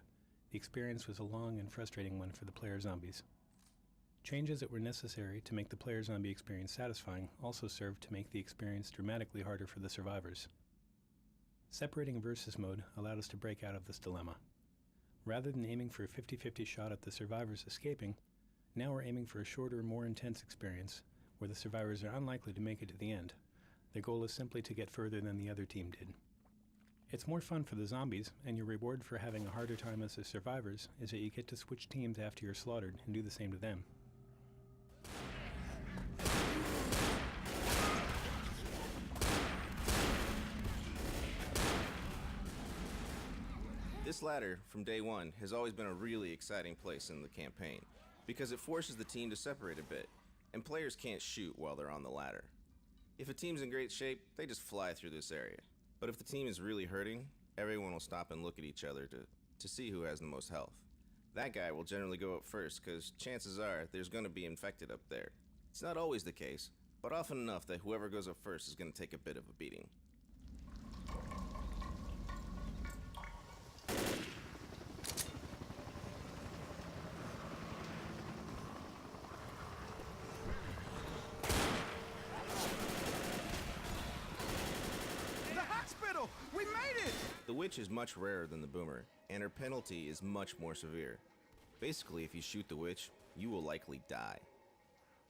the experience was a long and frustrating one for the player zombies. Changes that were necessary to make the player zombie experience satisfying also served to make the experience dramatically harder for the survivors. Separating versus mode allowed us to break out of this dilemma. Rather than aiming for a 50-50 shot at the survivors escaping, now we're aiming for a shorter, more intense experience where the survivors are unlikely to make it to the end. The goal is simply to get further than the other team did. It's more fun for the zombies, and your reward for having a harder time as the survivors is that you get to switch teams after you're slaughtered and do the same to them. This ladder, from day one, has always been a really exciting place in the campaign, because it forces the team to separate a bit, and players can't shoot while they're on the ladder. If a team's in great shape, they just fly through this area. But if the team is really hurting, everyone will stop and look at each other to see who has the most health. That guy will generally go up first, because chances are there's going to be infected up there. It's not always the case, but often enough that whoever goes up first is going to take a bit of a beating. We made it! The witch is much rarer than the boomer, and her penalty is much more severe. Basically, if you shoot the witch, you will likely die.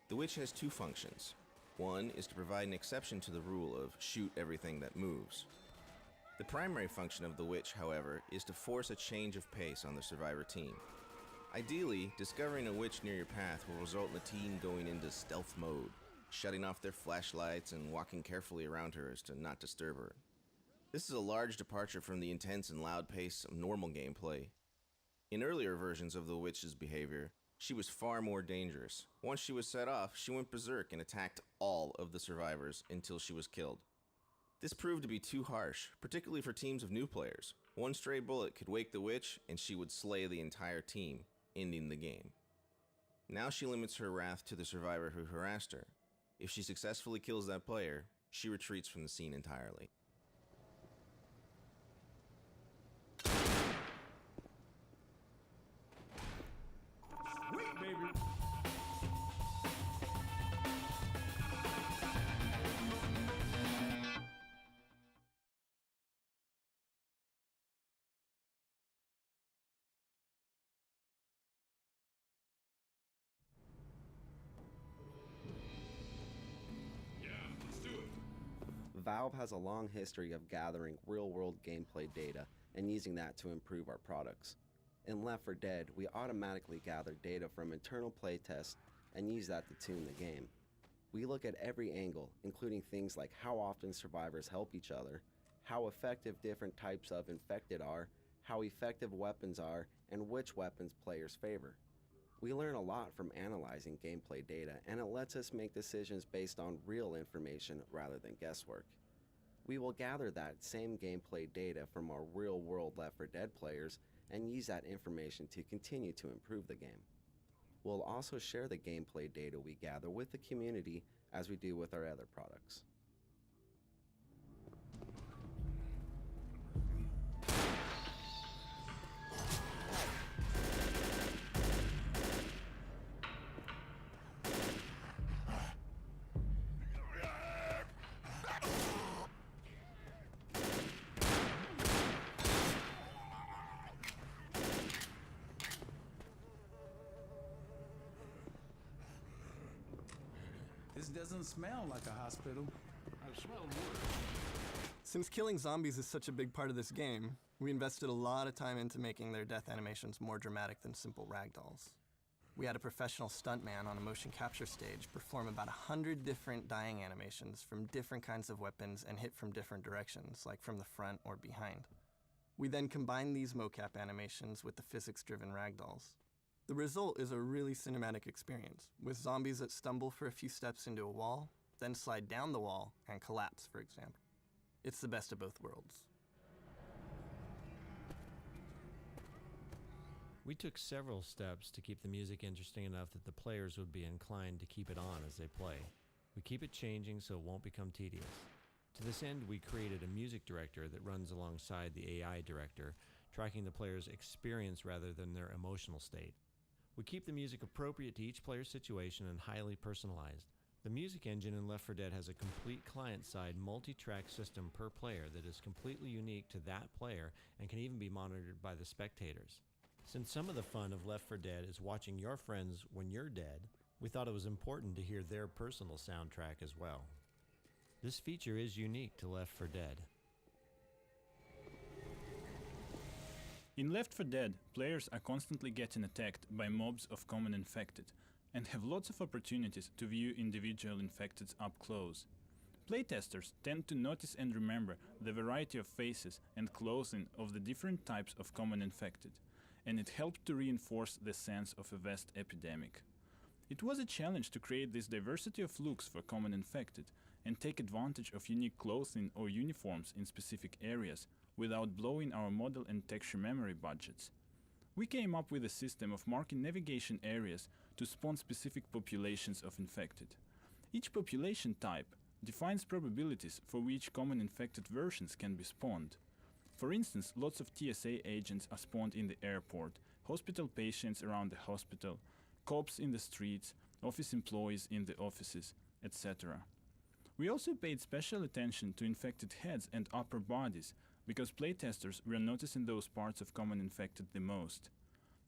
The witch has two functions. One is to provide an exception to the rule of shoot everything that moves. The primary function of the witch, however, is to force a change of pace on the survivor team. Ideally, discovering a witch near your path will result in the team going into stealth mode, shutting off their flashlights and walking carefully around her as to not disturb her. This is a large departure from the intense and loud pace of normal gameplay. In earlier versions of the witch's behavior, she was far more dangerous. Once she was set off, she went berserk and attacked all of the survivors until she was killed. This proved to be too harsh, particularly for teams of new players. One stray bullet could wake the witch and she would slay the entire team, ending the game. Now she limits her wrath to the survivor who harassed her. If she successfully kills that player, she retreats from the scene entirely. Sweet, baby. Valve has a long history of gathering real-world gameplay data and using that to improve our products. In Left 4 Dead, we automatically gather data from internal playtests and use that to tune the game. We look at every angle, including things like how often survivors help each other, how effective different types of infected are, how effective weapons are, and which weapons players favor. We learn a lot from analyzing gameplay data, and it lets us make decisions based on real information rather than guesswork. We will gather that same gameplay data from our real-world Left 4 Dead players and use that information to continue to improve the game. We'll also share the gameplay data we gather with the community as we do with our other products. This doesn't smell like a hospital. I smell worse. Since killing zombies is such a big part of this game, we invested a lot of time into making their death animations more dramatic than simple ragdolls. We had a professional stuntman on a motion capture stage perform about 100 different dying animations from different kinds of weapons and hit from different directions, like from the front or behind. We then combine these mocap animations with the physics-driven ragdolls. The result is a really cinematic experience, with zombies that stumble for a few steps into a wall, then slide down the wall and collapse, for example. It's the best of both worlds. We took several steps to keep the music interesting enough that the players would be inclined to keep it on as they play. We keep it changing so it won't become tedious. To this end, we created a music director that runs alongside the AI director, tracking the player's experience rather than their emotional state. We keep the music appropriate to each player's situation and highly personalized. The music engine in Left 4 Dead has a complete client-side multi-track system per player that is completely unique to that player and can even be monitored by the spectators. Since some of the fun of Left 4 Dead is watching your friends when you're dead, we thought it was important to hear their personal soundtrack as well. This feature is unique to Left 4 Dead. In Left 4 Dead, players are constantly getting attacked by mobs of common infected, and have lots of opportunities to view individual infecteds up close. Playtesters tend to notice and remember the variety of faces and clothing of the different types of common infected, and it helped to reinforce the sense of a vast epidemic. It was a challenge to create this diversity of looks for common infected, and take advantage of unique clothing or uniforms in specific areas without blowing our model and texture memory budgets. We came up with a system of marking navigation areas to spawn specific populations of infected. Each population type defines probabilities for which common infected versions can be spawned. For instance, lots of TSA agents are spawned in the airport, hospital patients around the hospital, cops in the streets, office employees in the offices, etc. We also paid special attention to infected heads and upper bodies, because playtesters were noticing those parts of common infected the most.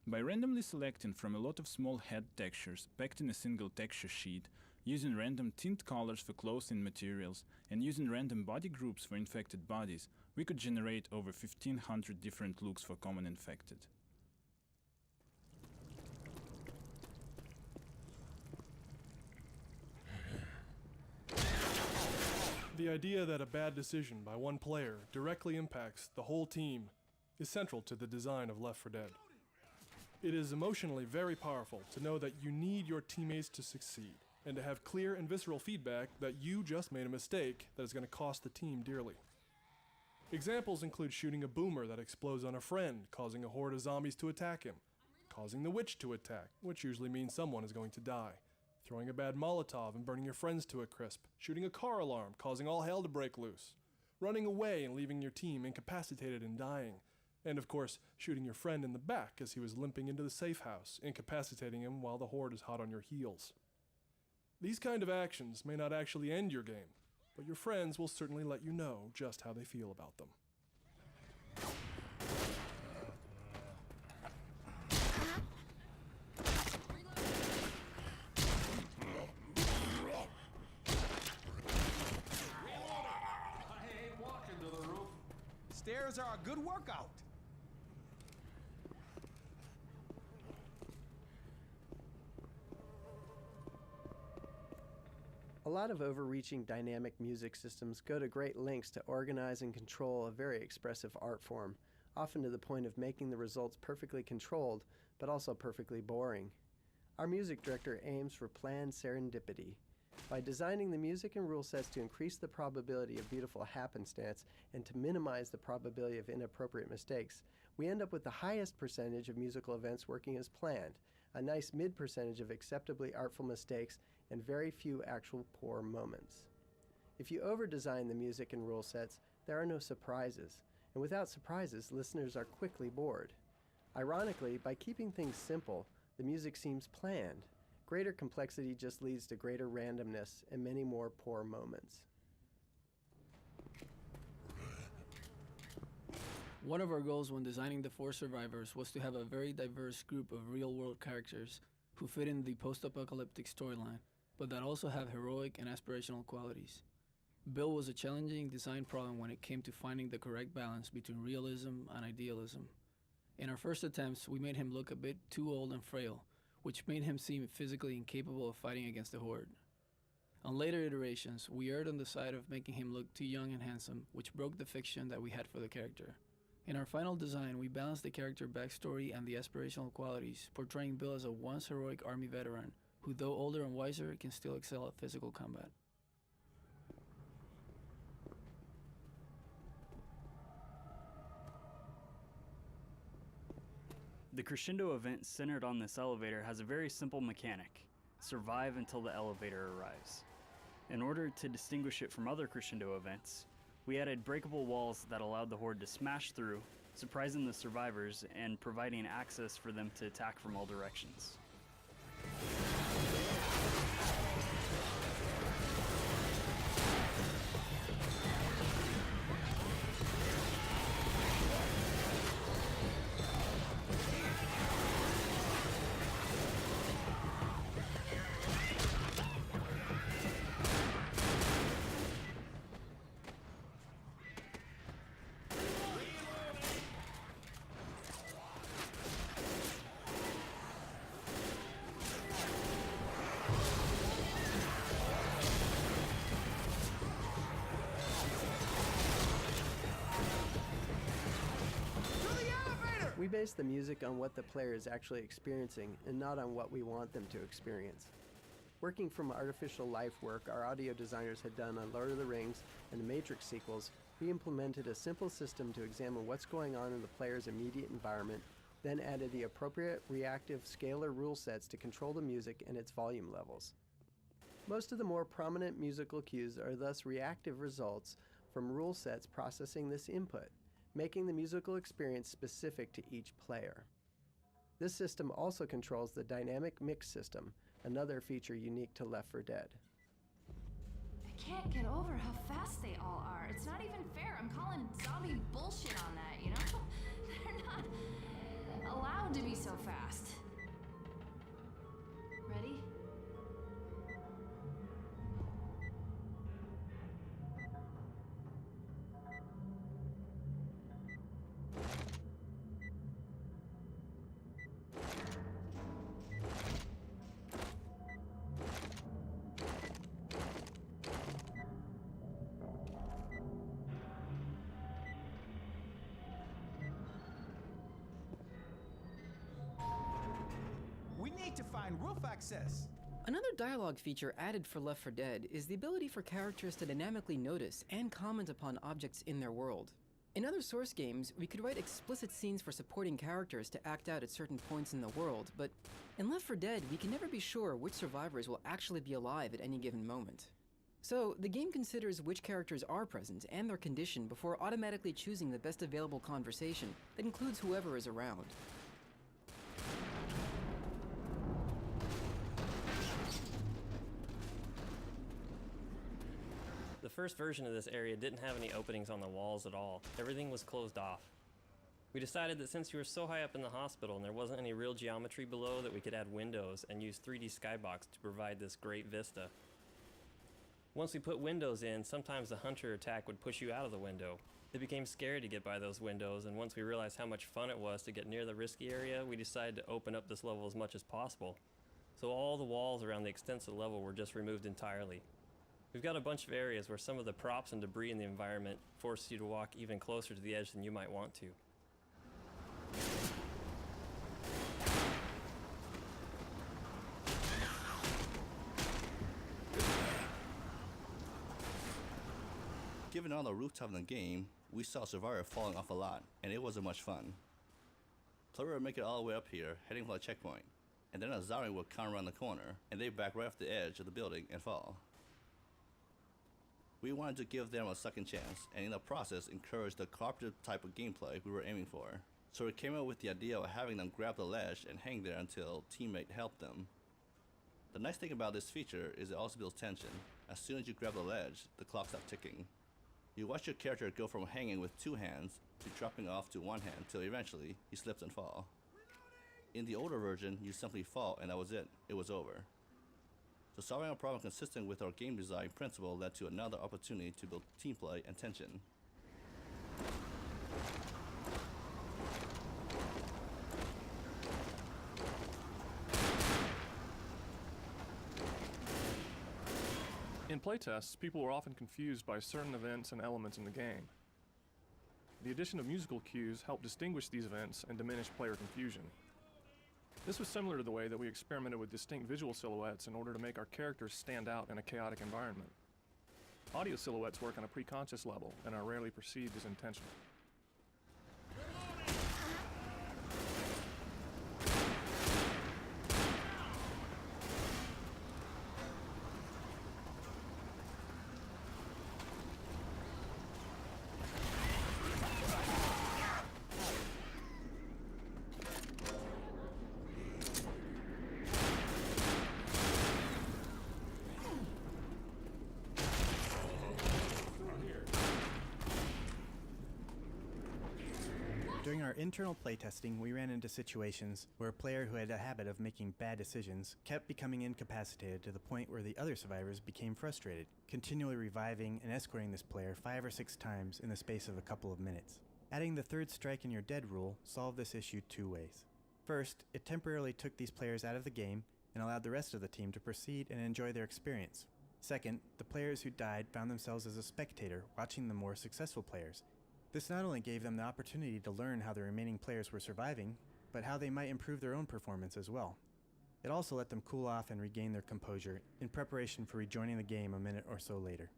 By randomly selecting from a lot of small head textures packed in a single texture sheet, using random tint colors for clothing materials, and using random body groups for infected bodies, we could generate over 1,500 different looks for common infected. The idea that a bad decision by one player directly impacts the whole team is central to the design of Left 4 Dead. It is emotionally very powerful to know that you need your teammates to succeed, and to have clear and visceral feedback that you just made a mistake that is going to cost the team dearly. Examples include shooting a boomer that explodes on a friend, causing a horde of zombies to attack him, causing the witch to attack, which usually means someone is going to die, throwing a bad Molotov and burning your friends to a crisp, shooting a car alarm, causing all hell to break loose, running away and leaving your team incapacitated and dying, and of course, shooting your friend in the back as he was limping into the safe house, incapacitating him while the horde is hot on your heels. These kind of actions may not actually end your game, but your friends will certainly let you know just how they feel about them. Stairs are a good workout. A lot of overreaching dynamic music systems go to great lengths to organize and control a very expressive art form, often to the point of making the results perfectly controlled, but also perfectly boring. Our music director aims for planned serendipity. By designing the music and rule sets to increase the probability of beautiful happenstance and to minimize the probability of inappropriate mistakes, we end up with the highest percentage of musical events working as planned, a nice mid-percentage of acceptably artful mistakes, and very few actual poor moments. If you over-design the music and rule sets, there are no surprises, and without surprises, listeners are quickly bored. Ironically, by keeping things simple, the music seems planned. Greater complexity just leads to greater randomness and many more poor moments. One of our goals when designing the 4 survivors was to have a very diverse group of real-world characters who fit in the post-apocalyptic storyline, but that also have heroic and aspirational qualities. Bill was a challenging design problem when it came to finding the correct balance between realism and idealism. In our first attempts, we made him look a bit too old and frail, which made him seem physically incapable of fighting against the horde. On later iterations, we erred on the side of making him look too young and handsome, which broke the fiction that we had for the character. In our final design, we balanced the character backstory and the aspirational qualities, portraying Bill as a once heroic army veteran, who though older and wiser, can still excel at physical combat. The crescendo event centered on this elevator has a very simple mechanic: survive until the elevator arrives. In order to distinguish it from other crescendo events, we added breakable walls that allowed the Horde to smash through, surprising the survivors and providing access for them to attack from all directions. We base the music on what the player is actually experiencing and not on what we want them to experience. Working from artificial life work our audio designers had done on Lord of the Rings and the Matrix sequels, we implemented a simple system to examine what's going on in the player's immediate environment, then added the appropriate reactive scalar rule sets to control the music and its volume levels. Most of the more prominent musical cues are thus reactive results from rule sets processing this input, making the musical experience specific to each player. This system also controls the dynamic mix system, another feature unique to Left4Dead. I can't get over how fast they all are. It's not even fair. I'm calling zombie bullshit on that, you know? They're not allowed to be so fast. Ready? We need to find roof access. Another dialogue feature added for Left4Dead is the ability for characters to dynamically notice and comment upon objects in their world. In other Source games, we could write explicit scenes for supporting characters to act out at certain points in the world, but in Left4Dead, we can never be sure which survivors will actually be alive at any given moment. So, the game considers which characters are present and their condition before automatically choosing the best available conversation that includes whoever is around. The first version of this area didn't have any openings on the walls at all. Everything was closed off. We decided that since we were so high up in the hospital and there wasn't any real geometry below, that we could add windows and use 3D skybox to provide this great vista. Once we put windows in, sometimes the hunter attack would push you out of the window. It became scary to get by those windows, and once we realized how much fun it was to get near the risky area, we decided to open up this level as much as possible. So all the walls around the extensive level were just removed entirely. We've got a bunch of areas where some of the props and debris in the environment force you to walk even closer to the edge than you might want to. Given all the rooftop in the game, we saw a survivor falling off a lot, and it wasn't much fun. Player would make it all the way up here, heading for a checkpoint, and then a zombie would come around the corner, and they'd back right off the edge of the building and fall. We wanted to give them a second chance, and in the process encourage the cooperative type of gameplay we were aiming for. So we came up with the idea of having them grab the ledge and hang there until a teammate helped them. The nice thing about this feature is it also builds tension. As soon as you grab the ledge, the clock stops ticking. You watch your character go from hanging with 2 hands to dropping off to 1 hand till eventually he slips and falls. In the older version, you simply fall and that was it. It was over. So solving a problem consistent with our game design principle led to another opportunity to build team play and tension. In playtests, people were often confused by certain events and elements in the game. The addition of musical cues helped distinguish these events and diminish player confusion. This was similar to the way that we experimented with distinct visual silhouettes in order to make our characters stand out in a chaotic environment. Audio silhouettes work on a preconscious level and are rarely perceived as intentional. During our internal playtesting, we ran into situations where a player who had a habit of making bad decisions kept becoming incapacitated to the point where the other survivors became frustrated, continually reviving and escorting this player 5 or 6 times in the space of a couple of minutes. Adding the third strike and you're dead rule solved this issue 2 ways. First, it temporarily took these players out of the game and allowed the rest of the team to proceed and enjoy their experience. Second, the players who died found themselves as a spectator watching the more successful players. This not only gave them the opportunity to learn how the remaining players were surviving, but how they might improve their own performance as well. It also let them cool off and regain their composure in preparation for rejoining the game a minute or so later.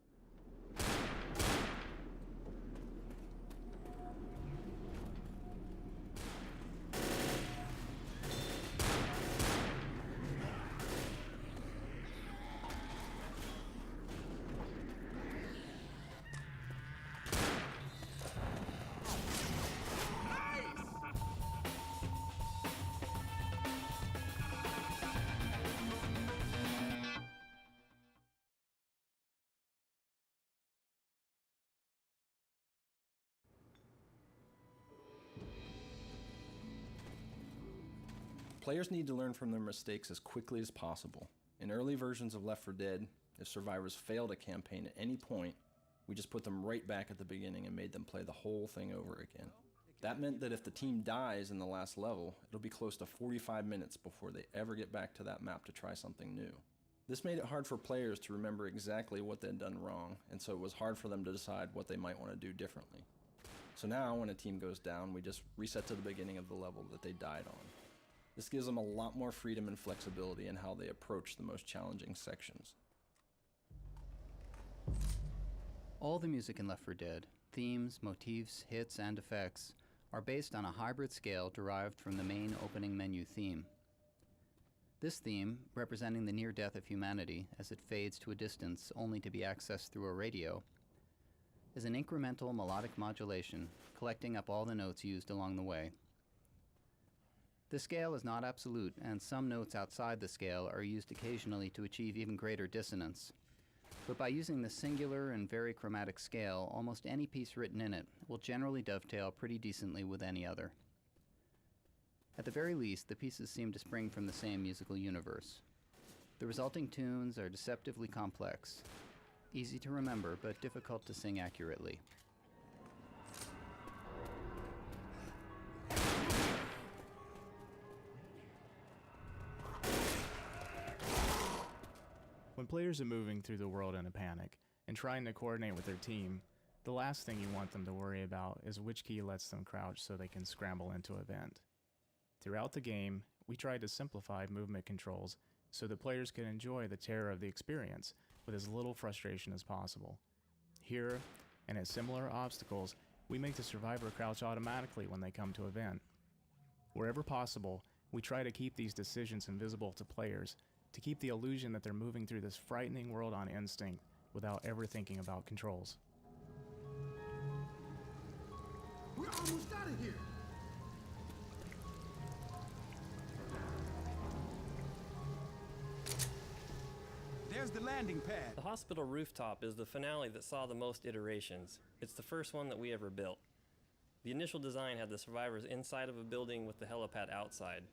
Players need to learn from their mistakes as quickly as possible. In early versions of Left 4 Dead, if survivors failed a campaign at any point, we just put them right back at the beginning and made them play the whole thing over again. That meant that if the team dies in the last level, it'll be close to 45 minutes before they ever get back to that map to try something new. This made it hard for players to remember exactly what they'd done wrong, and so it was hard for them to decide what they might want to do differently. So now, when a team goes down, we just reset to the beginning of the level that they died on. This gives them a lot more freedom and flexibility in how they approach the most challenging sections. All the music in Left 4 Dead, themes, motifs, hits, and effects, are based on a hybrid scale derived from the main opening menu theme. This theme, representing the near death of humanity as it fades to a distance only to be accessed through a radio, is an incremental melodic modulation collecting up all the notes used along the way. The scale is not absolute, and some notes outside the scale are used occasionally to achieve even greater dissonance. But by using the singular and very chromatic scale, almost any piece written in it will generally dovetail pretty decently with any other. At the very least, the pieces seem to spring from the same musical universe. The resulting tunes are deceptively complex, easy to remember but difficult to sing accurately. When players are moving through the world in a panic and trying to coordinate with their team, the last thing you want them to worry about is which key lets them crouch so they can scramble into a vent. Throughout the game, we tried to simplify movement controls so that players could enjoy the terror of the experience with as little frustration as possible. Here, and at similar obstacles, we make the survivor crouch automatically when they come to a vent. Wherever possible, we try to keep these decisions invisible to players, to keep the illusion that they're moving through this frightening world on instinct without ever thinking about controls. We're almost out of here. There's the landing pad. The hospital rooftop is the finale that saw the most iterations. It's the first one that we ever built. The initial design had the survivors inside of a building with the helipad outside.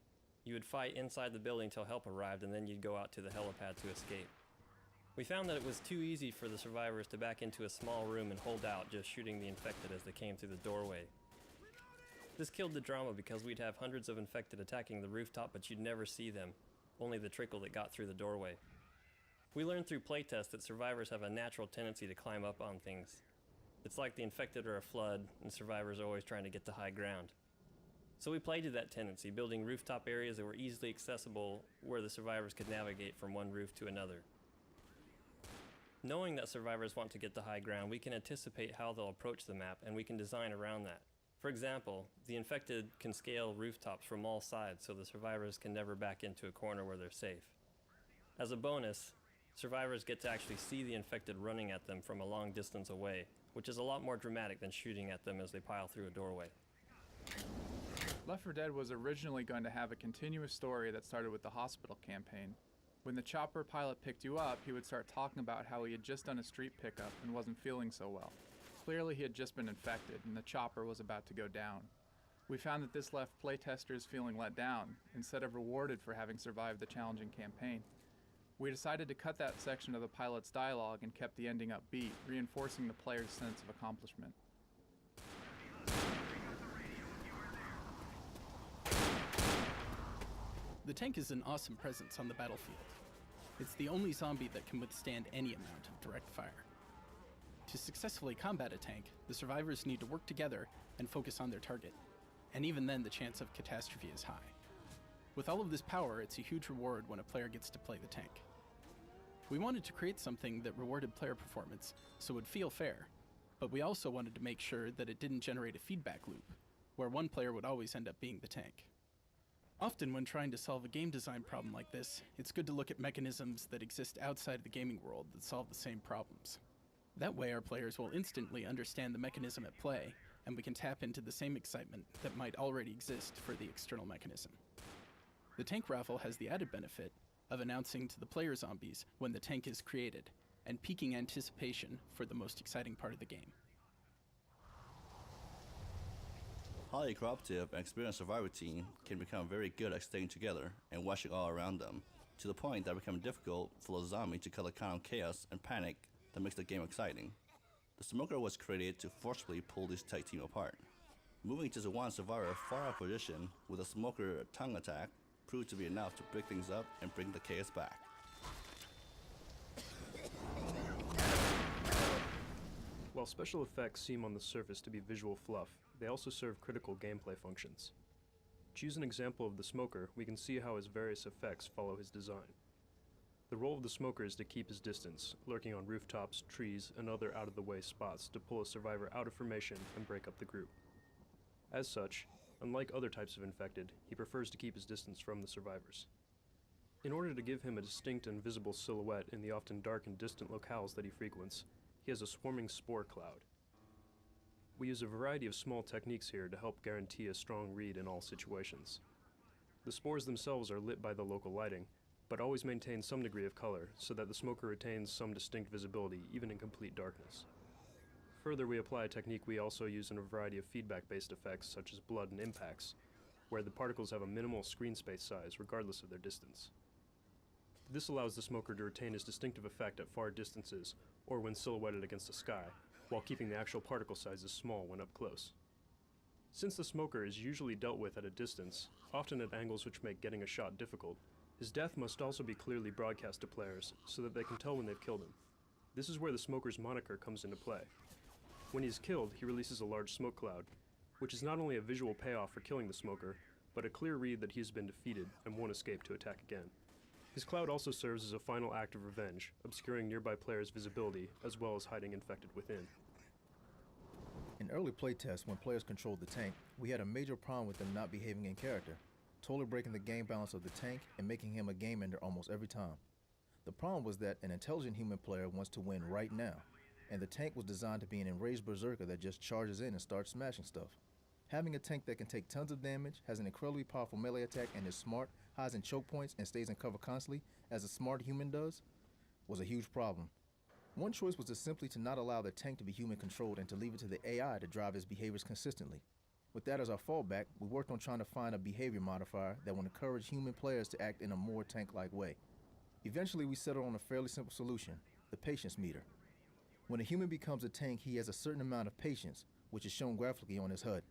You would fight inside the building till help arrived, and then you'd go out to the helipad to escape. We found that it was too easy for the survivors to back into a small room and hold out, just shooting the infected as they came through the doorway. This killed the drama because we'd have hundreds of infected attacking the rooftop, but you'd never see them, only the trickle that got through the doorway. We learned through playtests that survivors have a natural tendency to climb up on things. It's like the infected are a flood, and survivors are always trying to get to high ground. So we played to that tendency, building rooftop areas that were easily accessible where the survivors could navigate from one roof to another. Knowing that survivors want to get to high ground, we can anticipate how they'll approach the map, and we can design around that. For example, the infected can scale rooftops from all sides so the survivors can never back into a corner where they're safe. As a bonus, survivors get to actually see the infected running at them from a long distance away, which is a lot more dramatic than shooting at them as they pile through a doorway. Left 4 Dead was originally going to have a continuous story that started with the hospital campaign. When the chopper pilot picked you up, he would start talking about how he had just done a street pickup and wasn't feeling so well. Clearly he had just been infected and the chopper was about to go down. We found that this left playtesters feeling let down, instead of rewarded for having survived the challenging campaign. We decided to cut that section of the pilot's dialogue and kept the ending upbeat, reinforcing the player's sense of accomplishment. The tank is an awesome presence on the battlefield. It's the only zombie that can withstand any amount of direct fire. To successfully combat a tank, the survivors need to work together and focus on their target, and even then the chance of catastrophe is high. With all of this power, it's a huge reward when a player gets to play the tank. We wanted to create something that rewarded player performance, so it would feel fair, but we also wanted to make sure that it didn't generate a feedback loop, where one player would always end up being the tank. Often when trying to solve a game design problem like this, it's good to look at mechanisms that exist outside the gaming world that solve the same problems. That way our players will instantly understand the mechanism at play, and we can tap into the same excitement that might already exist for the external mechanism. The tank raffle has the added benefit of announcing to the player zombies when the tank is created, and piquing anticipation for the most exciting part of the game. Highly cooperative and experienced survivor team can become very good at staying together and watching all around them, to the point that it becomes difficult for the zombie to cut the kind of chaos and panic that makes the game exciting. The smoker was created to forcibly pull this tag team apart. Moving just one survivor far out of position with a smoker tongue attack proved to be enough to break things up and bring the chaos back. While special effects seem on the surface to be visual fluff, they also serve critical gameplay functions. Choose an example of the smoker, we can see how his various effects follow his design. The role of the smoker is to keep his distance, lurking on rooftops, trees, and other out-of-the-way spots to pull a survivor out of formation and break up the group. As such, unlike other types of infected, he prefers to keep his distance from the survivors. In order to give him a distinct and visible silhouette in the often dark and distant locales that he frequents, he has a swarming spore cloud. We use a variety of small techniques here to help guarantee a strong read in all situations. The spores themselves are lit by the local lighting, but always maintain some degree of color so that the smoker retains some distinct visibility even in complete darkness. Further, we apply a technique we also use in a variety of feedback-based effects such as blood and impacts, where the particles have a minimal screen space size regardless of their distance. This allows the smoker to retain his distinctive effect at far distances or when silhouetted against the sky, while keeping the actual particle sizes small when up close. Since the smoker is usually dealt with at a distance, often at angles which make getting a shot difficult, his death must also be clearly broadcast to players so that they can tell when they've killed him. This is where the smoker's moniker comes into play. When he is killed, he releases a large smoke cloud, which is not only a visual payoff for killing the smoker, but a clear read that he has been defeated and won't escape to attack again. His cloud also serves as a final act of revenge, obscuring nearby players' visibility as well as hiding infected within. In early playtests, when players controlled the tank, we had a major problem with them not behaving in character, totally breaking the game balance of the tank and making him a game ender almost every time. The problem was that an intelligent human player wants to win right now, and the tank was designed to be an enraged berserker that just charges in and starts smashing stuff. Having a tank that can take tons of damage, has an incredibly powerful melee attack, and is smart, hides in choke points, and stays in cover constantly, as a smart human does, was a huge problem. One choice was simply to not allow the tank to be human controlled and to leave it to the AI to drive its behaviors consistently. With that as our fallback, we worked on trying to find a behavior modifier that would encourage human players to act in a more tank-like way. Eventually, we settled on a fairly simple solution, the patience meter. When a human becomes a tank, he has a certain amount of patience, which is shown graphically on his HUD.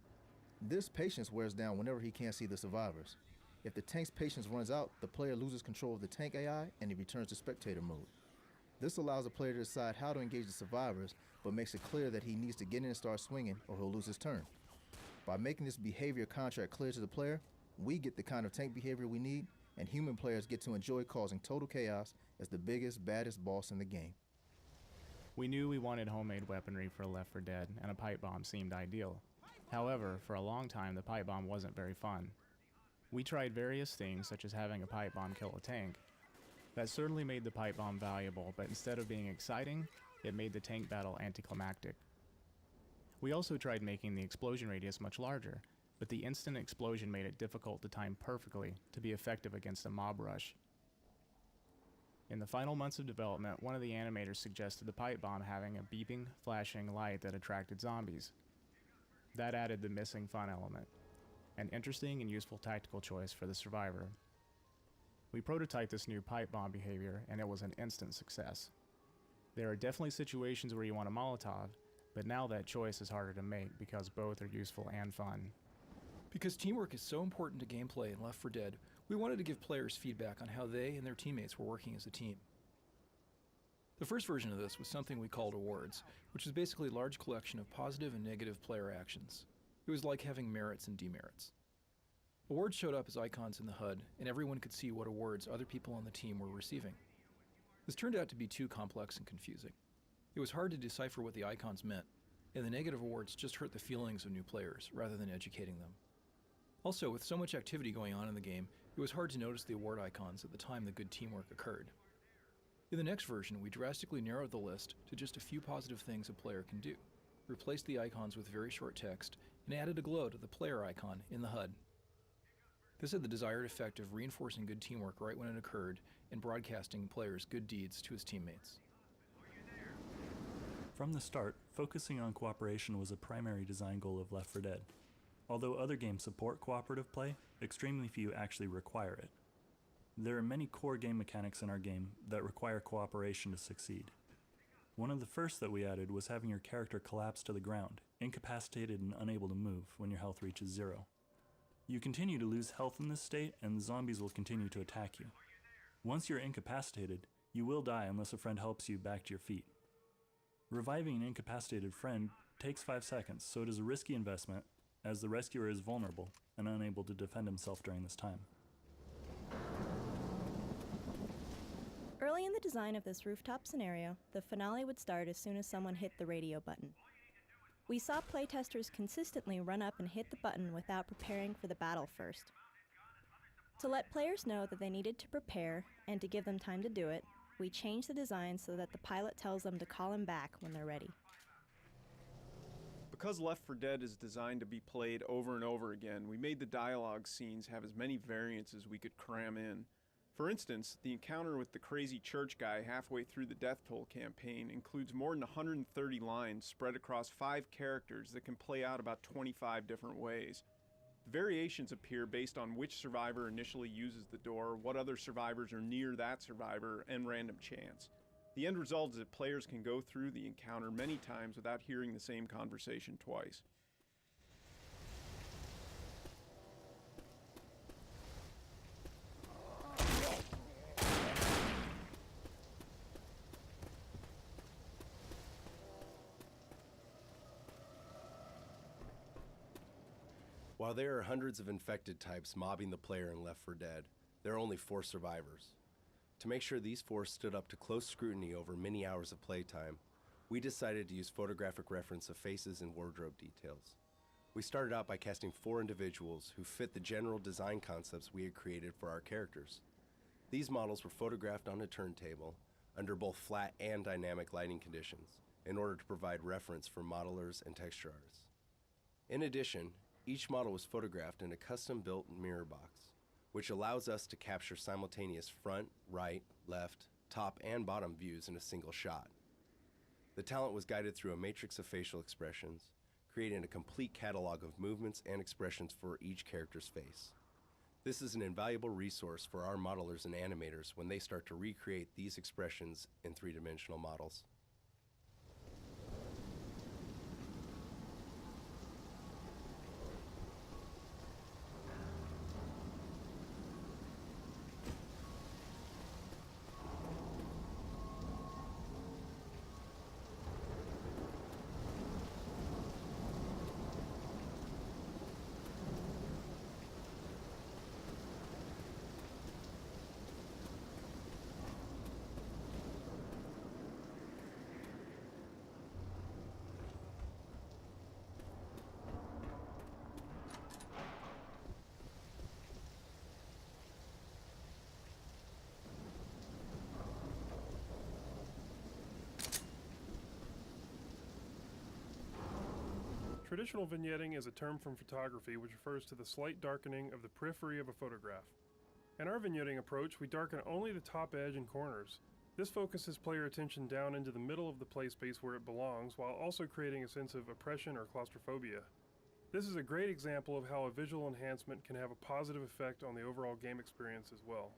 This patience wears down whenever he can't see the survivors. If the tank's patience runs out, the player loses control of the tank AI and he returns to spectator mode. This allows the player to decide how to engage the survivors, but makes it clear that he needs to get in and start swinging or he'll lose his turn. By making this behavior contract clear to the player, we get the kind of tank behavior we need, and human players get to enjoy causing total chaos as the biggest, baddest boss in the game. We knew we wanted homemade weaponry for Left 4 Dead, and a pipe bomb seemed ideal. However, for a long time the pipe bomb wasn't very fun. We tried various things, such as having a pipe bomb kill a tank. That certainly made the pipe bomb valuable, but instead of being exciting, it made the tank battle anticlimactic. We also tried making the explosion radius much larger, but the instant explosion made it difficult to time perfectly to be effective against a mob rush. In the final months of development, one of the animators suggested the pipe bomb having a beeping, flashing light that attracted zombies. That added the missing fun element, an interesting and useful tactical choice for the survivor. We prototyped this new pipe bomb behavior, and it was an instant success. There are definitely situations where you want a Molotov, but now that choice is harder to make because both are useful and fun. Because teamwork is so important to gameplay in Left 4 Dead, we wanted to give players feedback on how they and their teammates were working as a team. The first version of this was something we called awards, which is basically a large collection of positive and negative player actions. It was like having merits and demerits. Awards showed up as icons in the HUD, and everyone could see what awards other people on the team were receiving. This turned out to be too complex and confusing. It was hard to decipher what the icons meant, and the negative awards just hurt the feelings of new players rather than educating them. Also, with so much activity going on in the game, it was hard to notice the award icons at the time the good teamwork occurred. In the next version, we drastically narrowed the list to just a few positive things a player can do, replaced the icons with very short text, and added a glow to the player icon in the HUD. This had the desired effect of reinforcing good teamwork right when it occurred and broadcasting players' good deeds to his teammates. From the start, focusing on cooperation was a primary design goal of Left 4 Dead. Although other games support cooperative play, extremely few actually require it. There are many core game mechanics in our game that require cooperation to succeed. One of the first that we added was having your character collapse to the ground, incapacitated and unable to move when your health reaches 0. You continue to lose health in this state, and the zombies will continue to attack you. Once you're incapacitated, you will die unless a friend helps you back to your feet. Reviving an incapacitated friend takes 5 seconds, so it is a risky investment, as the rescuer is vulnerable and unable to defend himself during this time. Early in the design of this rooftop scenario, the finale would start as soon as someone hit the radio button. We saw playtesters consistently run up and hit the button without preparing for the battle first. To let players know that they needed to prepare and to give them time to do it, we changed the design so that the pilot tells them to call him back when they're ready. Because Left 4 Dead is designed to be played over and over again, we made the dialogue scenes have as many variants as we could cram in. For instance, the encounter with the crazy church guy halfway through the Death Toll campaign includes more than 130 lines spread across 5 characters that can play out about 25 different ways. Variations appear based on which survivor initially uses the door, what other survivors are near that survivor, and random chance. The end result is that players can go through the encounter many times without hearing the same conversation twice. While there are hundreds of infected types mobbing the player in Left 4 Dead, there are only 4 survivors. To make sure these 4 stood up to close scrutiny over many hours of playtime, we decided to use photographic reference of faces and wardrobe details. We started out by casting 4 individuals who fit the general design concepts we had created for our characters. These models were photographed on a turntable under both flat and dynamic lighting conditions in order to provide reference for modelers and texture artists. In addition, each model was photographed in a custom-built mirror box, which allows us to capture simultaneous front, right, left, top, and bottom views in a single shot. The talent was guided through a matrix of facial expressions, creating a complete catalog of movements and expressions for each character's face. This is an invaluable resource for our modelers and animators when they start to recreate these expressions in 3-dimensional models. Traditional vignetting is a term from photography which refers to the slight darkening of the periphery of a photograph. In our vignetting approach, we darken only the top edge and corners. This focuses player attention down into the middle of the play space where it belongs, while also creating a sense of oppression or claustrophobia. This is a great example of how a visual enhancement can have a positive effect on the overall game experience as well.